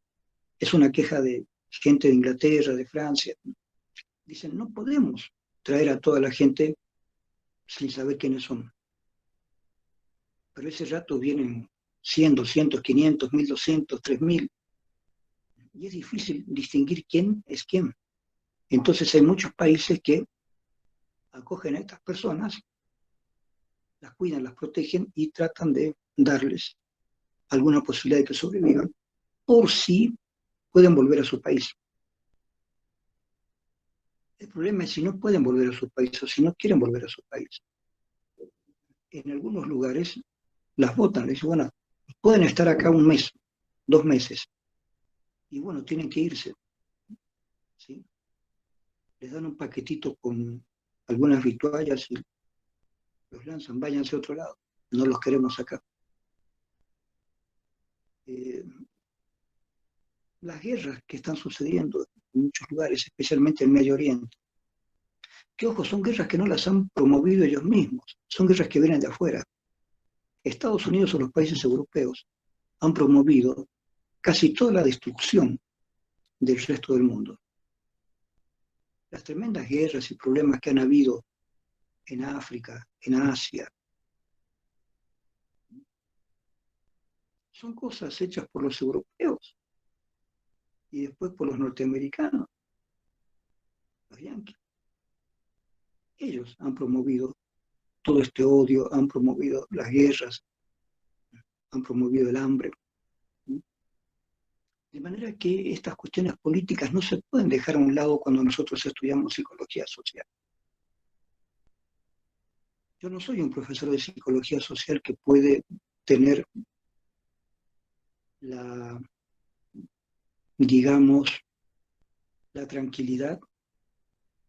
Es una queja de gente de Inglaterra, de Francia. Dicen, no podemos traer a toda la gente sin saber quiénes son. Pero ese rato vienen 100, 200, 500, 1200, 3000. Y es difícil distinguir quién es quién. Entonces hay muchos países que acogen a estas personas, las cuidan, las protegen y tratan de darles alguna posibilidad de que sobrevivan por si pueden volver a su país. El problema es si no pueden volver a su país o si no quieren volver a su país. En algunos lugares las votan, les dicen, bueno, pueden estar acá un mes, 2 meses, y bueno, tienen que irse, ¿sí? Les dan un paquetito con algunas vituallas y los lanzan, váyanse a otro lado, no los queremos acá. Las guerras que están sucediendo en muchos lugares, especialmente en Medio Oriente, que ojo, son guerras que no las han promovido ellos mismos, son guerras que vienen de afuera. Estados Unidos o los países europeos han promovido casi toda la destrucción del resto del mundo. Las tremendas guerras y problemas que han habido en África, en Asia, son cosas hechas por los europeos y después por los norteamericanos, los yanquis. Ellos han promovido todo este odio, han promovido las guerras, han promovido el hambre. De manera que estas cuestiones políticas no se pueden dejar a un lado cuando nosotros estudiamos psicología social. Yo no soy un profesor de psicología social que puede tener la, digamos, la tranquilidad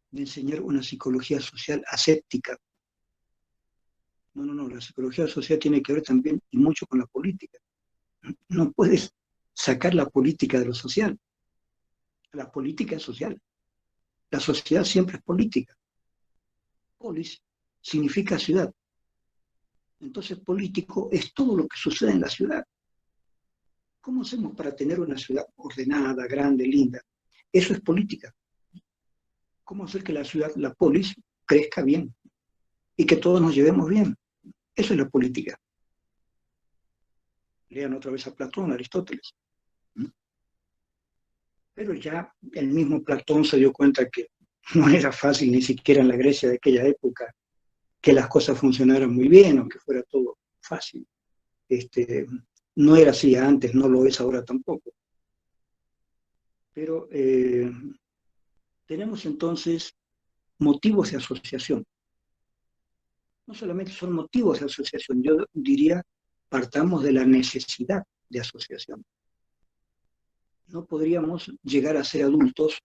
de enseñar una psicología social aséptica. No, la psicología social tiene que ver también y mucho con la política. No puedes sacar la política de lo social. La política es social. La sociedad siempre es política. Polis significa ciudad. Entonces, político es todo lo que sucede en la ciudad. ¿Cómo hacemos para tener una ciudad ordenada, grande, linda? Eso es política. ¿Cómo hacer que la ciudad, la polis, crezca bien y que todos nos llevemos bien? Eso es la política. Lean otra vez a Platón, a Aristóteles. Pero ya el mismo Platón se dio cuenta que no era fácil, ni siquiera en la Grecia de aquella época, que las cosas funcionaran muy bien o que fuera todo fácil. No era así antes, no lo es ahora tampoco. Pero tenemos entonces motivos de asociación. No solamente son motivos de asociación, yo diría, partamos de la necesidad de asociación. No podríamos llegar a ser adultos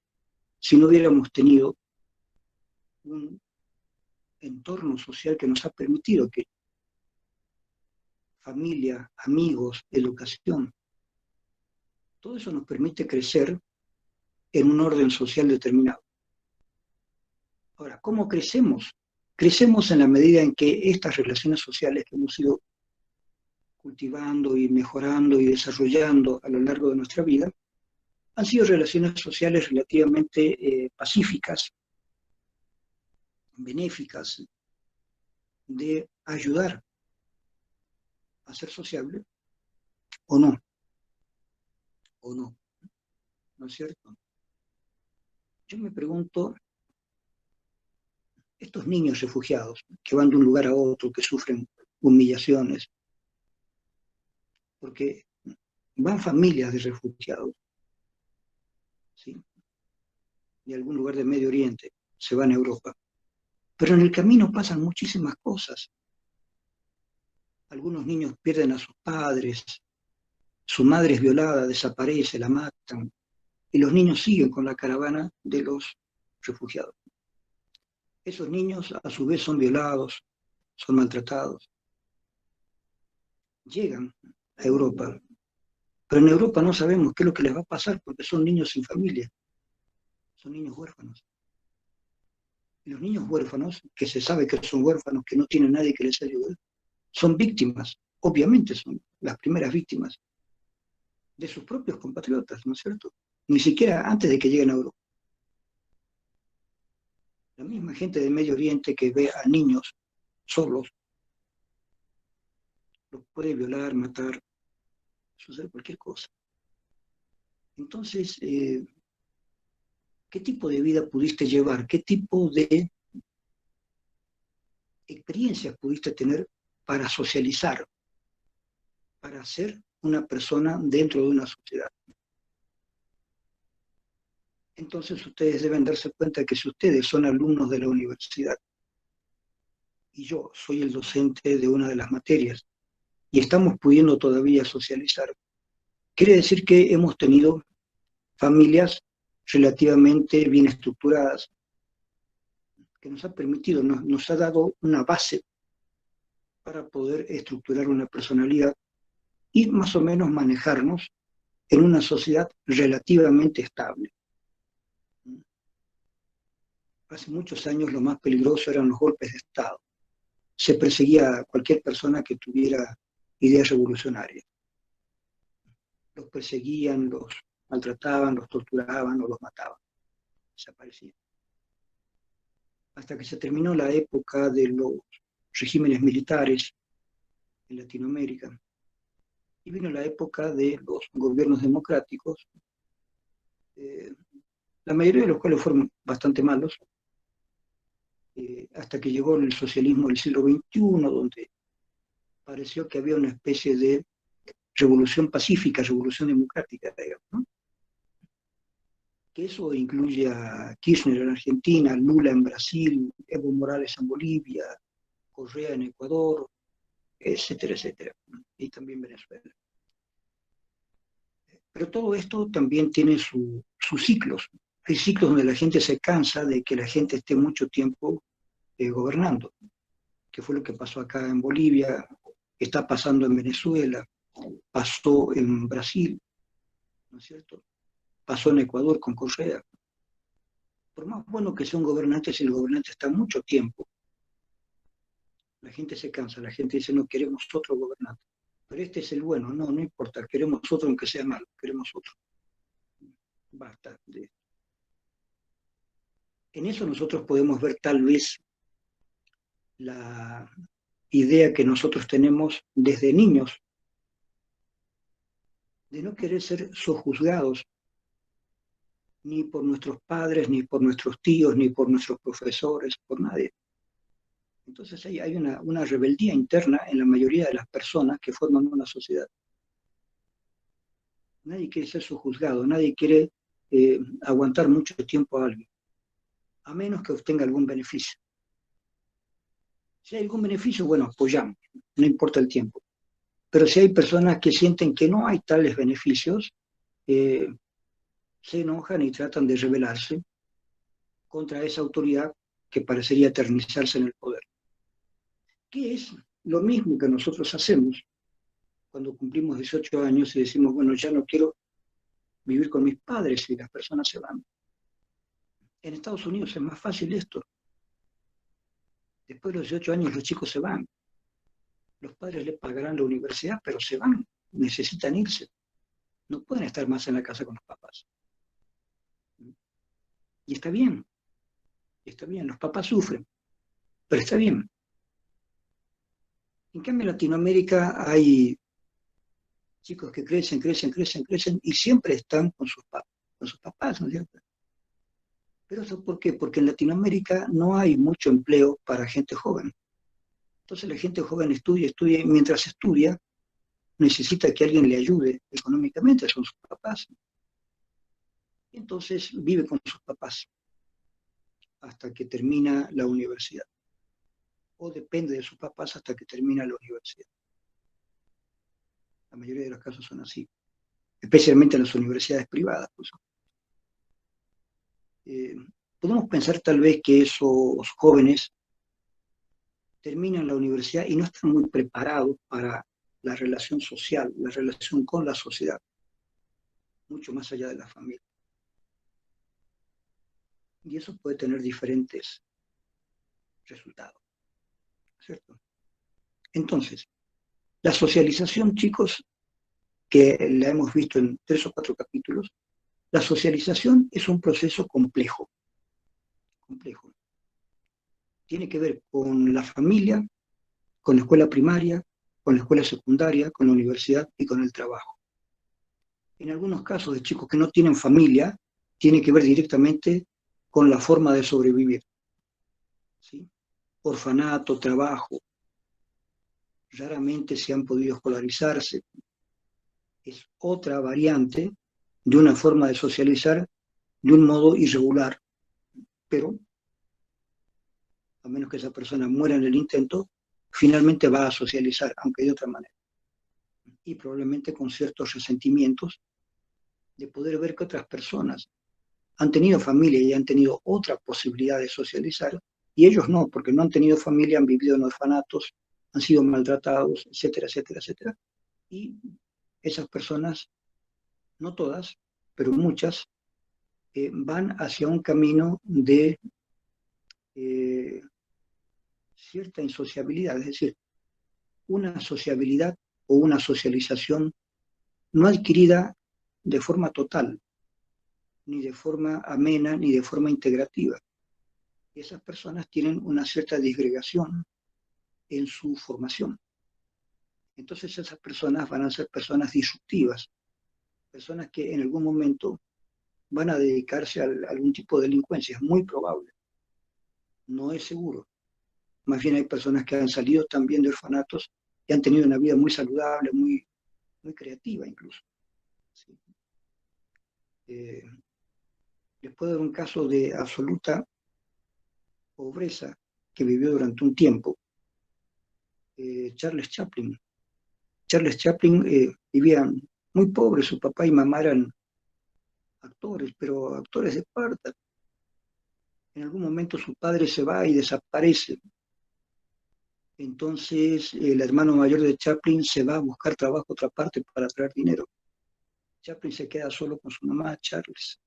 si no hubiéramos tenido un entorno social que nos ha permitido que familia, amigos, educación, todo eso nos permite crecer en un orden social determinado. Ahora, ¿cómo crecemos? Crecemos en la medida en que estas relaciones sociales que hemos ido cultivando y mejorando y desarrollando a lo largo de nuestra vida han sido relaciones sociales relativamente pacíficas, benéficas, de ayudar a ser sociable o no, o no, ¿no es cierto? Yo me pregunto, estos niños refugiados que van de un lugar a otro, que sufren humillaciones, porque van familias de refugiados, ¿sí? De algún lugar de Medio Oriente, se van a Europa. Pero en el camino pasan muchísimas cosas. Algunos niños pierden a sus padres, su madre es violada, desaparece, la matan, y los niños siguen con la caravana de los refugiados. Esos niños a su vez son violados, son maltratados, llegan a Europa, pero en Europa no sabemos qué es lo que les va a pasar porque son niños sin familia, son niños huérfanos. Y los niños huérfanos, que se sabe que son huérfanos, que no tienen nadie que les ayude, son víctimas, obviamente son las primeras víctimas de sus propios compatriotas, ¿no es cierto? Ni siquiera antes de que lleguen a Europa. La misma gente del Medio Oriente que ve a niños solos, los puede violar, matar, suceder cualquier cosa. Entonces, ¿qué tipo de vida pudiste llevar? ¿Qué tipo de experiencias pudiste tener para socializar, para ser una persona dentro de una sociedad? Entonces ustedes deben darse cuenta que si ustedes son alumnos de la universidad y yo soy el docente de una de las materias y estamos pudiendo todavía socializar, quiere decir que hemos tenido familias relativamente bien estructuradas, que nos ha permitido, nos ha dado una base para poder estructurar una personalidad y más o menos manejarnos en una sociedad relativamente estable. Hace muchos años lo más peligroso eran los golpes de Estado. Se perseguía a cualquier persona que tuviera ideas revolucionarias. Los perseguían, los maltrataban, los torturaban o los mataban. Desaparecían. Hasta que se terminó la época de los regímenes militares en Latinoamérica y vino la época de los gobiernos democráticos, la mayoría de los cuales fueron bastante malos, hasta que llegó el socialismo del siglo XXI, donde pareció que había una especie de revolución pacífica, revolución democrática, digamos, ¿no? Que eso incluye a Kirchner en Argentina, Lula en Brasil, Evo Morales en Bolivia, Correa en Ecuador, etcétera, etcétera, y también Venezuela. Pero todo esto también tiene sus ciclos. Hay ciclos donde la gente se cansa de que la gente esté mucho tiempo gobernando, que fue lo que pasó acá en Bolivia, está pasando en Venezuela, pasó en Brasil, ¿no es cierto? Pasó en Ecuador con Correa. Por más bueno que sea un gobernante, si el gobernante está mucho tiempo, La gente se cansa, la gente dice, no queremos otro gobernante. Pero este es el bueno, no, no importa, queremos otro aunque sea malo, queremos otro. Basta. En eso nosotros podemos ver tal vez la idea que nosotros tenemos desde niños, de no querer ser sojuzgados ni por nuestros padres, ni por nuestros tíos, ni por nuestros profesores, por nadie. Entonces hay una rebeldía interna en la mayoría de las personas que forman una sociedad. Nadie quiere ser sojuzgado, nadie quiere aguantar mucho tiempo a alguien, a menos que obtenga algún beneficio. Si hay algún beneficio, bueno, apoyamos, no importa el tiempo. Pero si hay personas que sienten que no hay tales beneficios, eh, se enojan y tratan de rebelarse contra esa autoridad que parecería eternizarse en el poder. Que es lo mismo que nosotros hacemos cuando cumplimos 18 años y decimos, bueno, ya no quiero vivir con mis padres y las personas se van. En Estados Unidos es más fácil esto. Después de los 18 años los chicos se van. Los padres les pagarán la universidad, pero se van, necesitan irse. No pueden estar más en la casa con los papás. Y está bien, los papás sufren, pero está bien. En cambio, en Latinoamérica hay chicos que crecen y siempre están con sus papás, ¿no es cierto? ¿Pero eso por qué? Porque en Latinoamérica no hay mucho empleo para gente joven. Entonces la gente joven estudia, y mientras estudia necesita que alguien le ayude económicamente, son sus papás. Y entonces vive con sus papás hasta que termina la universidad. O depende de sus papás hasta que termina la universidad. La mayoría de los casos son así, especialmente en las universidades privadas. Pues. Podemos pensar tal vez que esos jóvenes terminan la universidad y no están muy preparados para la relación social, la relación con la sociedad, mucho más allá de la familia. Y eso puede tener diferentes resultados, ¿cierto? Entonces, la socialización, chicos, que la hemos visto en 3 o 4 capítulos, la socialización es un proceso complejo. Tiene que ver con la familia, con la escuela primaria, con la escuela secundaria, con la universidad y con el trabajo. En algunos casos de chicos que no tienen familia, tiene que ver directamente con la forma de sobrevivir. ¿Sí? Orfanato, trabajo. Raramente se han podido escolarizarse. Es otra variante de una forma de socializar de un modo irregular, pero a menos que esa persona muera en el intento, finalmente va a socializar, aunque de otra manera. Y probablemente con ciertos resentimientos de poder ver que otras personas han tenido familia y han tenido otra posibilidad de socializar, y ellos no, porque no han tenido familia, han vivido en orfanatos, han sido maltratados, etcétera, etcétera, etcétera. Y esas personas, no todas, pero muchas, van hacia un camino de cierta insociabilidad, es decir, una sociabilidad o una socialización no adquirida de forma total, ni de forma amena, ni de forma integrativa. Esas personas tienen una cierta disgregación en su formación. Entonces esas personas van a ser personas disruptivas, personas que en algún momento van a dedicarse a algún tipo de delincuencia, es muy probable, no es seguro. Más bien hay personas que han salido también de orfanatos y han tenido una vida muy saludable, muy creativa incluso. ¿Sí? Les puedo dar un caso de absoluta pobreza que vivió durante un tiempo. Charles Chaplin. Charles Chaplin vivía muy pobre, su papá y mamá eran actores, pero actores de parta. En algún momento su padre se va y desaparece. Entonces el hermano mayor de Chaplin se va a buscar trabajo a otra parte para traer dinero. Chaplin se queda solo con su mamá, Charles.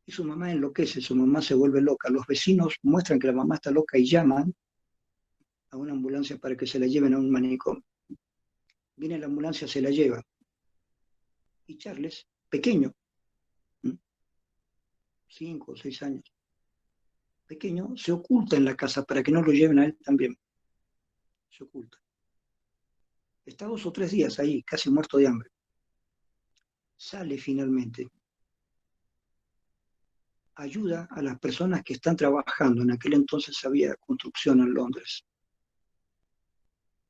Y su mamá enloquece, su mamá se vuelve loca. Los vecinos muestran que la mamá está loca y llaman a una ambulancia para que se la lleven a un manicomio. Viene la ambulancia, se la lleva. Y Charles, pequeño, 5 o 6 años, pequeño, se oculta en la casa para que no lo lleven a él también. Se oculta. Está 2 o 3 días ahí, casi muerto de hambre. Sale finalmente. Ayuda a las personas que están trabajando. En aquel entonces había construcción en Londres.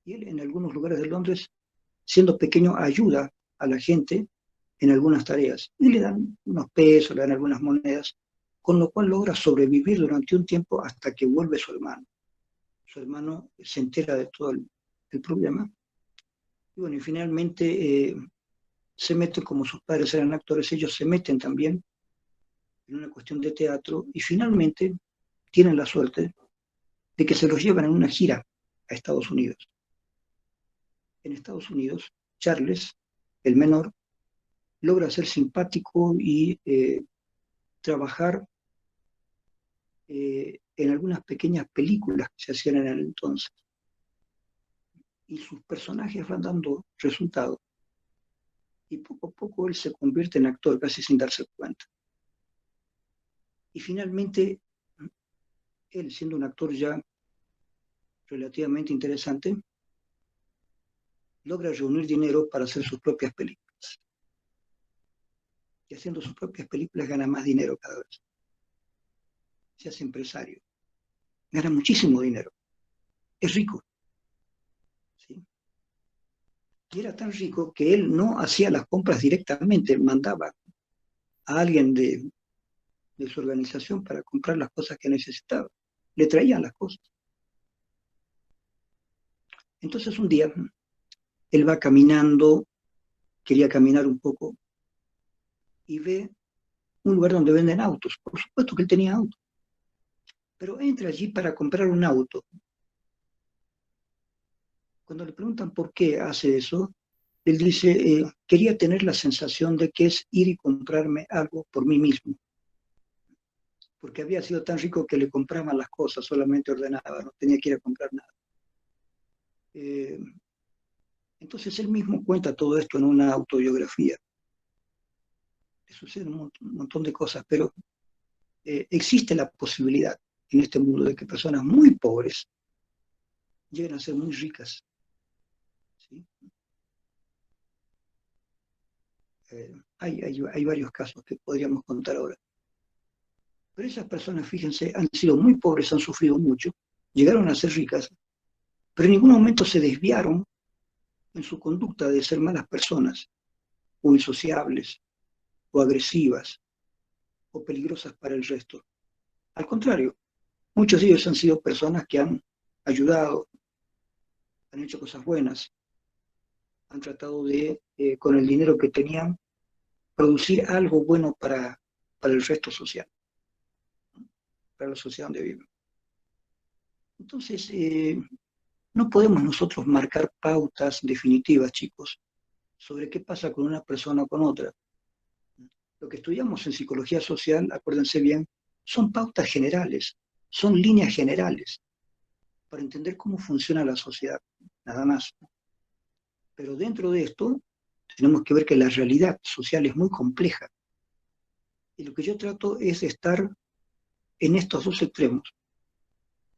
Y él en algunos lugares de Londres, siendo pequeño, ayuda a la gente en algunas tareas. Y le dan unos pesos, le dan algunas monedas, con lo cual logra sobrevivir durante un tiempo hasta que vuelve su hermano. Su hermano se entera de todo el problema. Y bueno, y finalmente se meten, como sus padres eran actores, ellos se meten también en una cuestión de teatro y finalmente tienen la suerte de que se los llevan en una gira a Estados Unidos. En Estados Unidos, Charles, el menor, logra ser simpático y trabajar en algunas pequeñas películas que se hacían en el entonces. Y sus personajes van dando resultados. Y poco a poco él se convierte en actor, casi sin darse cuenta. Y finalmente, él, siendo un actor ya relativamente interesante, logra reunir dinero para hacer sus propias películas. Y haciendo sus propias películas gana más dinero cada vez. Se hace empresario. Gana muchísimo dinero. Es rico. ¿Sí? Y era tan rico que él no hacía las compras directamente, mandaba a alguien de su organización para comprar las cosas que necesitaba. Le traían las cosas. Entonces un día él va caminando, quería caminar un poco, y ve un lugar donde venden autos. Por supuesto que él tenía auto. Pero entra allí para comprar un auto. Cuando le preguntan por qué hace eso, él dice, quería tener la sensación de que es ir y comprarme algo por mí mismo. Porque había sido tan rico que le compraban las cosas, solamente ordenaba, no tenía que ir a comprar nada. Entonces él mismo cuenta todo esto en una autobiografía. Le suceden un montón de cosas, pero existe la posibilidad en este mundo de que personas muy pobres lleguen a ser muy ricas. ¿Sí? Hay varios casos que podríamos contar ahora. Pero esas personas, fíjense, han sido muy pobres, han sufrido mucho, llegaron a ser ricas, pero en ningún momento se desviaron en su conducta de ser malas personas, o insociables, o agresivas, o peligrosas para el resto. Al contrario, muchos de ellos han sido personas que han ayudado, han hecho cosas buenas, han tratado de, con el dinero que tenían, producir algo bueno para el resto social, para la sociedad donde viven. Entonces, no podemos nosotros marcar pautas definitivas, chicos, sobre qué pasa con una persona o con otra. Lo que estudiamos en psicología social, acuérdense bien, son pautas generales, son líneas generales para entender cómo funciona la sociedad, nada más. Pero dentro de esto tenemos que ver que la realidad social es muy compleja. Y lo que yo trato es estar en estos dos extremos,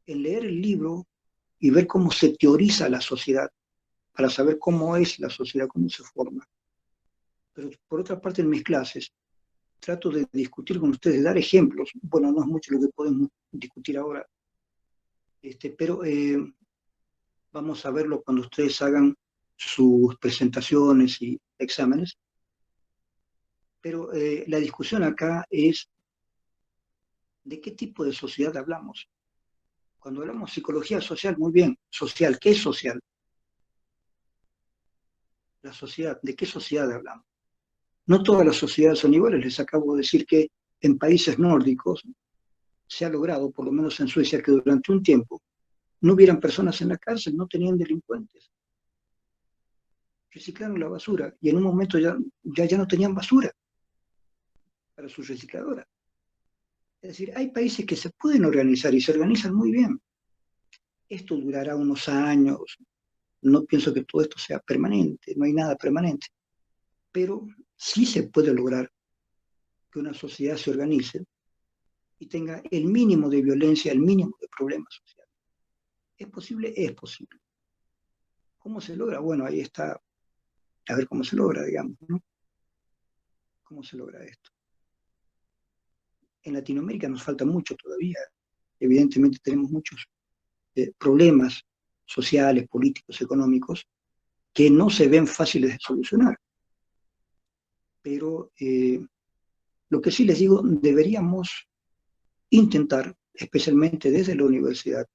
en leer el libro y ver cómo se teoriza la sociedad, para saber cómo es la sociedad, cómo se forma. Pero por otra parte, en mis clases, trato de discutir con ustedes, de dar ejemplos. Bueno, no es mucho lo que podemos discutir ahora, pero vamos a verlo cuando ustedes hagan sus presentaciones y exámenes. Pero la discusión acá es de qué tipo de sociedad hablamos. Cuando hablamos psicología social, muy bien, social, ¿qué es social? La sociedad, ¿de qué sociedad hablamos? No todas las sociedades son iguales, les acabo de decir que en países nórdicos se ha logrado, por lo menos en Suecia, que durante un tiempo no hubieran personas en la cárcel, no tenían delincuentes. Reciclaron la basura y en un momento ya no tenían basura para su recicladora. Es decir, hay países que se pueden organizar y se organizan muy bien. Esto durará unos años, no pienso que todo esto sea permanente, no hay nada permanente, pero sí se puede lograr que una sociedad se organice y tenga el mínimo de violencia, el mínimo de problemas sociales. ¿Es posible? Es posible. ¿Cómo se logra? Bueno, ahí está, a ver cómo se logra, digamos, ¿no? ¿Cómo se logra esto? En Latinoamérica nos falta mucho todavía. Evidentemente tenemos muchos problemas sociales, políticos, económicos, que no se ven fáciles de solucionar. Pero lo que sí les digo, deberíamos intentar, especialmente desde la universidad,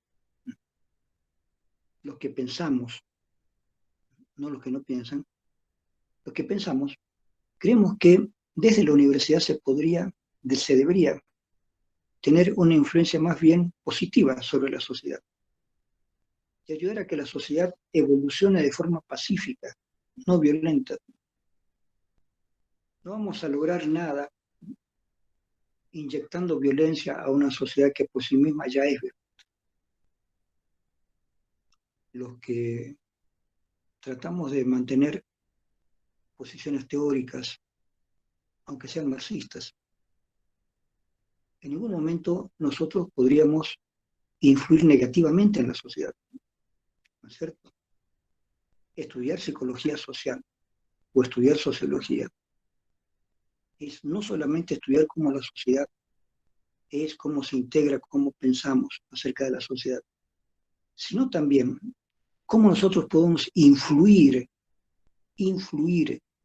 los que pensamos, no los que no piensan, los que pensamos, creemos que desde la universidad se debería tener una influencia más bien positiva sobre la sociedad y ayudar a que la sociedad evolucione de forma pacífica, no violenta. No vamos a lograr nada inyectando violencia a una sociedad que por sí misma ya es violenta. Los que tratamos de mantener posiciones teóricas, aunque sean marxistas, en ningún momento nosotros podríamos influir negativamente en la sociedad, ¿no es cierto? Estudiar psicología social o estudiar sociología es no solamente estudiar cómo la sociedad es, cómo se integra, cómo pensamos acerca de la sociedad, sino también cómo nosotros podemos influir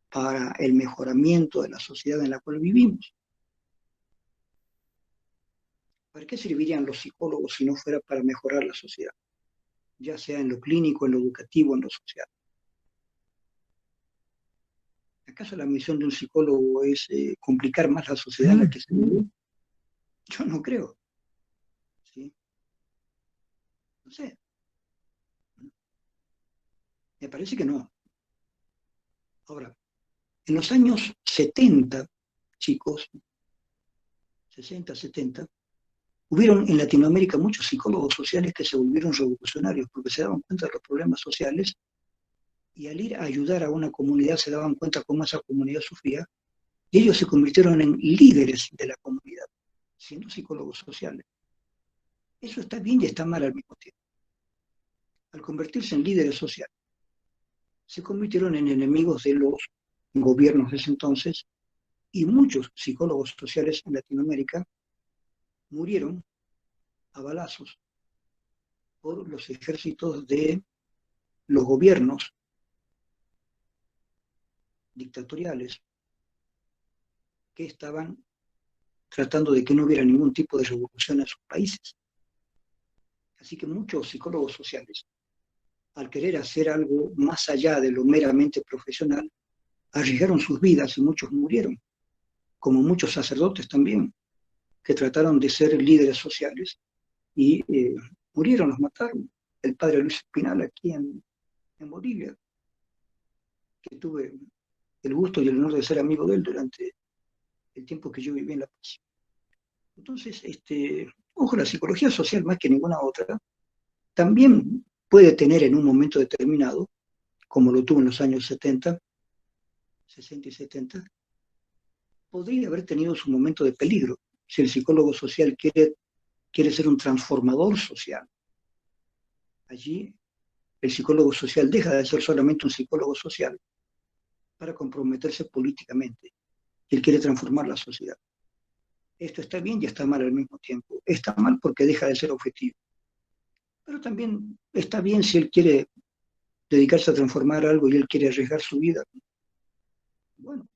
para el mejoramiento de la sociedad en la cual vivimos. ¿Para qué servirían los psicólogos si no fuera para mejorar la sociedad? Ya sea en lo clínico, en lo educativo, en lo social. ¿Acaso la misión de un psicólogo es complicar más la sociedad en la que se vive? Yo no creo. ¿Sí? No sé. Me parece que no. Ahora, en los años 70, chicos, 60, 70, hubieron en Latinoamérica muchos psicólogos sociales que se volvieron revolucionarios porque se daban cuenta de los problemas sociales y al ir a ayudar a una comunidad se daban cuenta cómo esa comunidad sufría y ellos se convirtieron en líderes de la comunidad, siendo psicólogos sociales. Eso está bien y está mal al mismo tiempo. Al convertirse en líderes sociales, se convirtieron en enemigos de los gobiernos de ese entonces y muchos psicólogos sociales en Latinoamérica murieron a balazos por los ejércitos de los gobiernos dictatoriales que estaban tratando de que no hubiera ningún tipo de revolución en sus países. Así que muchos psicólogos sociales, al querer hacer algo más allá de lo meramente profesional, arriesgaron sus vidas y muchos murieron, como muchos sacerdotes también, que trataron de ser líderes sociales y murieron, los mataron. El padre Luis Espinal aquí en Bolivia, que tuve el gusto y el honor de ser amigo de él durante el tiempo que yo viví en La Paz. Entonces, ojo, la psicología social, más que ninguna otra, también puede tener en un momento determinado, como lo tuvo en los años 70, 60 y 70, podría haber tenido su momento de peligro. Si el psicólogo social quiere ser un transformador social, allí el psicólogo social deja de ser solamente un psicólogo social para comprometerse políticamente. Él quiere transformar la sociedad. Esto está bien y está mal al mismo tiempo. Está mal porque deja de ser objetivo. Pero también está bien si él quiere dedicarse a transformar algo y él quiere arriesgar su vida. Bueno,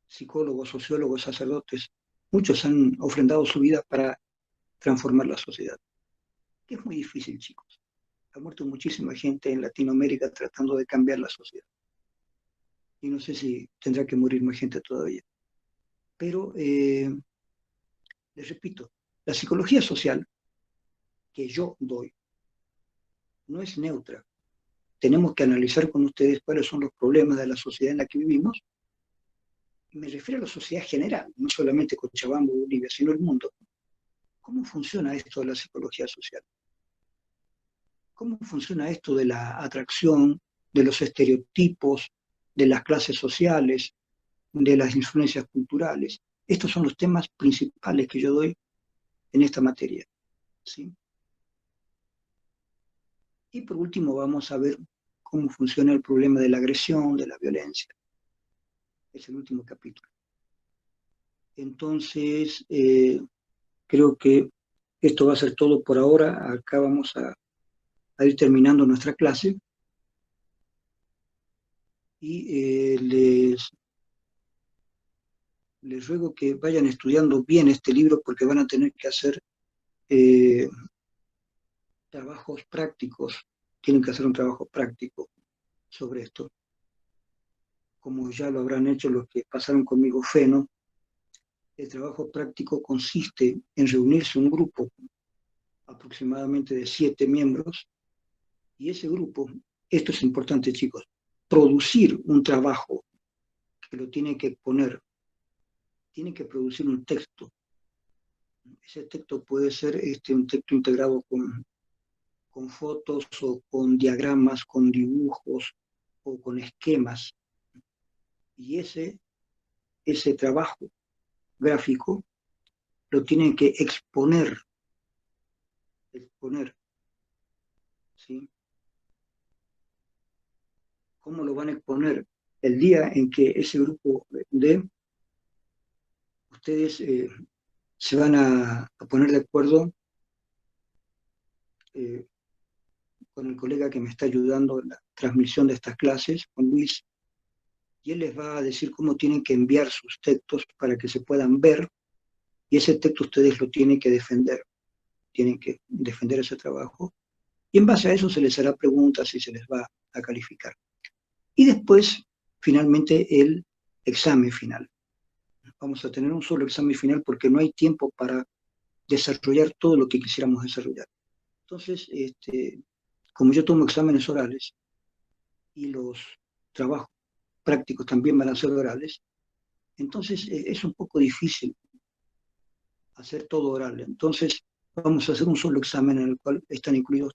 psicólogos, sociólogos, sacerdotes, muchos han ofrendado su vida para transformar la sociedad. Que es muy difícil, chicos. Ha muerto muchísima gente en Latinoamérica tratando de cambiar la sociedad. Y no sé si tendrá que morir más gente todavía. Pero, les repito, la psicología social que yo doy no es neutra. Tenemos que analizar con ustedes cuáles son los problemas de la sociedad en la que vivimos. Me refiero a la sociedad general, no solamente Cochabamba, Bolivia, sino el mundo. ¿cómo funciona esto de la psicología social? ¿Cómo funciona esto de la atracción, de los estereotipos, de las clases sociales, de las influencias culturales? Estos son los temas principales que yo doy en esta materia, ¿sí? Y por último vamos a ver cómo funciona el problema de la agresión, de la violencia. Es el último capítulo. Entonces, creo que esto va a ser todo por ahora. Acá vamos a ir terminando nuestra clase. Y les ruego que vayan estudiando bien este libro porque van a tener que hacer trabajos prácticos. Tienen que hacer un trabajo práctico sobre esto. Como ya lo habrán hecho los que pasaron conmigo FENO, el trabajo práctico consiste en reunirse un grupo aproximadamente de 7 miembros, y ese grupo, esto es importante chicos, producir un trabajo que lo tiene que poner, tiene que producir un texto. Ese texto puede ser un texto integrado con fotos o con diagramas, con dibujos o con esquemas. Y ese trabajo gráfico lo tienen que exponer, ¿sí? ¿Cómo lo van a exponer? El día en que ese grupo de ustedes se van a poner de acuerdo eh, con el colega que me está ayudando en la transmisión de estas clases, con Luis, y él les va a decir cómo tienen que enviar sus textos para que se puedan ver, y ese texto ustedes lo tienen que defender ese trabajo, y en base a eso se les hará preguntas y se les va a calificar. Y después, finalmente, el examen final. Vamos a tener un solo examen final porque no hay tiempo para desarrollar todo lo que quisiéramos desarrollar. Entonces, como yo tomo exámenes orales y los trabajos prácticos también van a ser orales, entonces es un poco difícil hacer todo oral. Entonces, vamos a hacer un solo examen en el cual están incluidos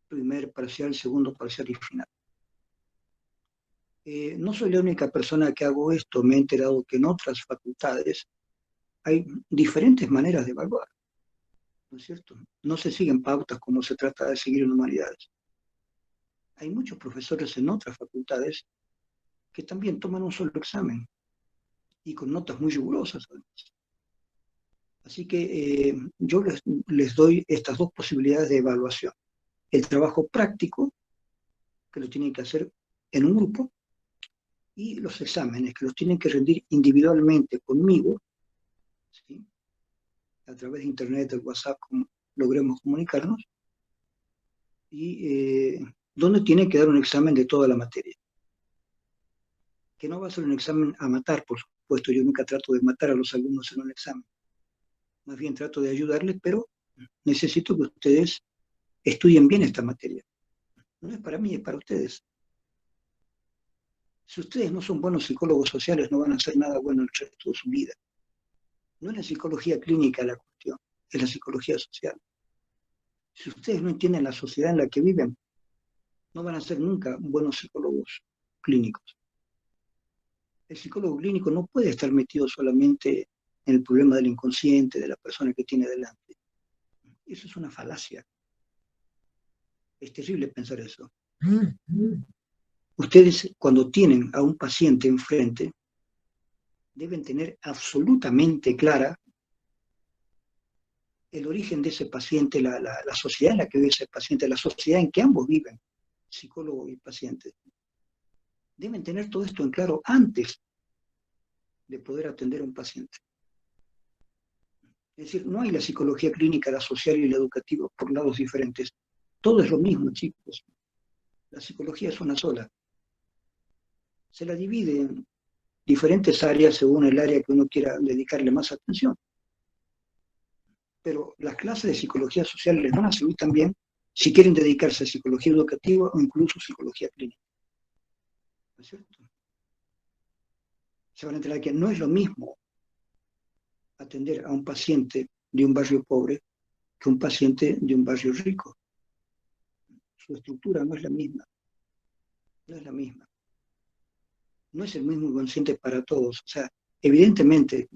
primer parcial, segundo parcial y final. No soy la única persona que hago esto, me he enterado que en otras facultades hay diferentes maneras de evaluar, ¿no es cierto? No se siguen pautas como se trata de seguir en humanidades. Hay muchos profesores en otras facultades que también toman un solo examen y con notas muy rigurosas, además. Así que yo les doy estas dos posibilidades de evaluación. El trabajo práctico, que lo tienen que hacer en un grupo, y los exámenes, que los tienen que rendir individualmente conmigo, ¿sí? A través de internet, del WhatsApp, como logremos comunicarnos, y donde tienen que dar un examen de toda la materia. Que no va a ser un examen a matar, por supuesto, yo nunca trato de matar a los alumnos en un examen. Más bien trato de ayudarles, pero necesito que ustedes estudien bien esta materia. No es para mí, es para ustedes. Si ustedes no son buenos psicólogos sociales, no van a hacer nada bueno el resto de su vida. No es la psicología clínica la cuestión, es la psicología social. Si ustedes no entienden la sociedad en la que viven, no van a ser nunca buenos psicólogos clínicos. El psicólogo clínico no puede estar metido solamente en el problema del inconsciente, de la persona que tiene delante. Eso es una falacia. Es terrible pensar eso. Ustedes, cuando tienen a un paciente enfrente, deben tener absolutamente clara el origen de ese paciente, la sociedad en la que vive ese paciente, la sociedad en que ambos viven, psicólogo y paciente. Deben tener todo esto en claro antes de poder atender a un paciente. Es decir, no hay la psicología clínica, la social y la educativa por lados diferentes. Todo es lo mismo, chicos. La psicología es una sola. Se la divide en diferentes áreas según el área que uno quiera dedicarle más atención. Pero las clases de psicología social les van a servir también si quieren dedicarse a psicología educativa o incluso psicología clínica. ¿No es cierto? Se van a enterar que no es lo mismo atender a un paciente de un barrio pobre que un paciente de un barrio rico. Su estructura no es la misma, no es la misma. No es el mismo inconsciente para todos. O sea, evidentemente,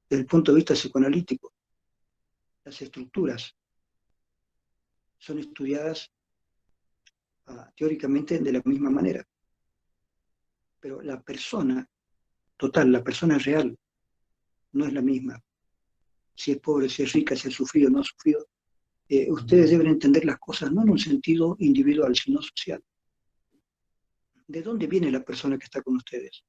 desde el punto de vista psicoanalítico, las estructuras son estudiadas teóricamente de la misma manera. Pero la persona total, la persona real, no es la misma. Si es pobre, si es rica, si ha sufrido o no ha sufrido. Ustedes deben entender las cosas no en un sentido individual, sino social. ¿De dónde viene la persona que está con ustedes?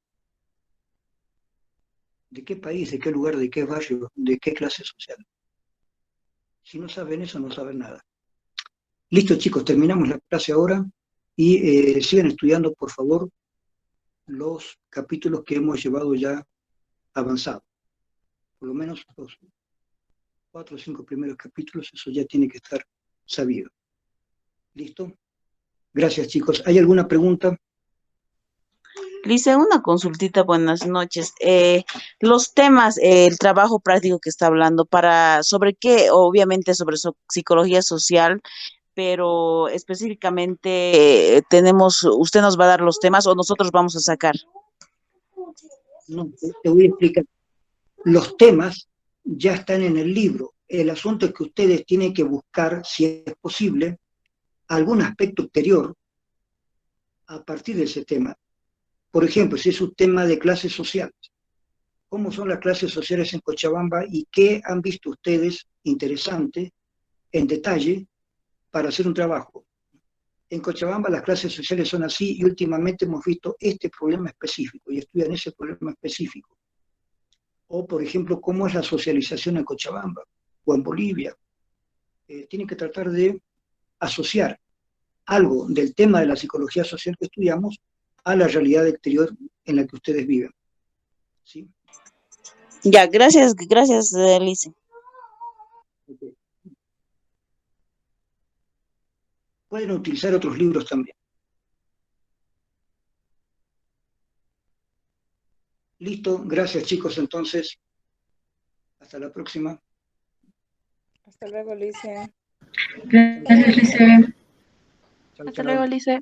¿De qué país, de qué lugar, de qué barrio, de qué clase social? Si no saben eso, no saben nada. Listo, chicos, terminamos la clase ahora y sigan estudiando, por favor, los capítulos que hemos llevado ya avanzados. Por lo menos los 4 o 5 primeros capítulos, eso ya tiene que estar sabido. ¿Listo? Gracias, chicos. ¿Hay alguna pregunta? Lice, una consultita, buenas noches. Los temas, el trabajo práctico que está hablando, ¿sobre qué? Obviamente sobre psicología social, pero específicamente ¿usted nos va a dar los temas o nosotros vamos a sacar? No, te voy a explicar. Los temas ya están en el libro. El asunto es que ustedes tienen que buscar, si es posible, algún aspecto exterior a partir de ese tema. Por ejemplo, si es un tema de clases sociales, ¿cómo son las clases sociales en Cochabamba y qué han visto ustedes interesante en detalle para hacer un trabajo? En Cochabamba las clases sociales son así y últimamente hemos visto este problema específico y estudian ese problema específico. O, por ejemplo, cómo es la socialización en Cochabamba o en Bolivia. Tienen que tratar de asociar algo del tema de la psicología social que estudiamos a la realidad exterior en la que ustedes viven. ¿Sí? Ya, gracias, gracias, Lice. Okay. Pueden utilizar otros libros también. Listo, gracias chicos, entonces, hasta la próxima. Hasta luego, Lice. Chao, chao. Gracias, Lice. Chao, Hasta chao. luego, Lice.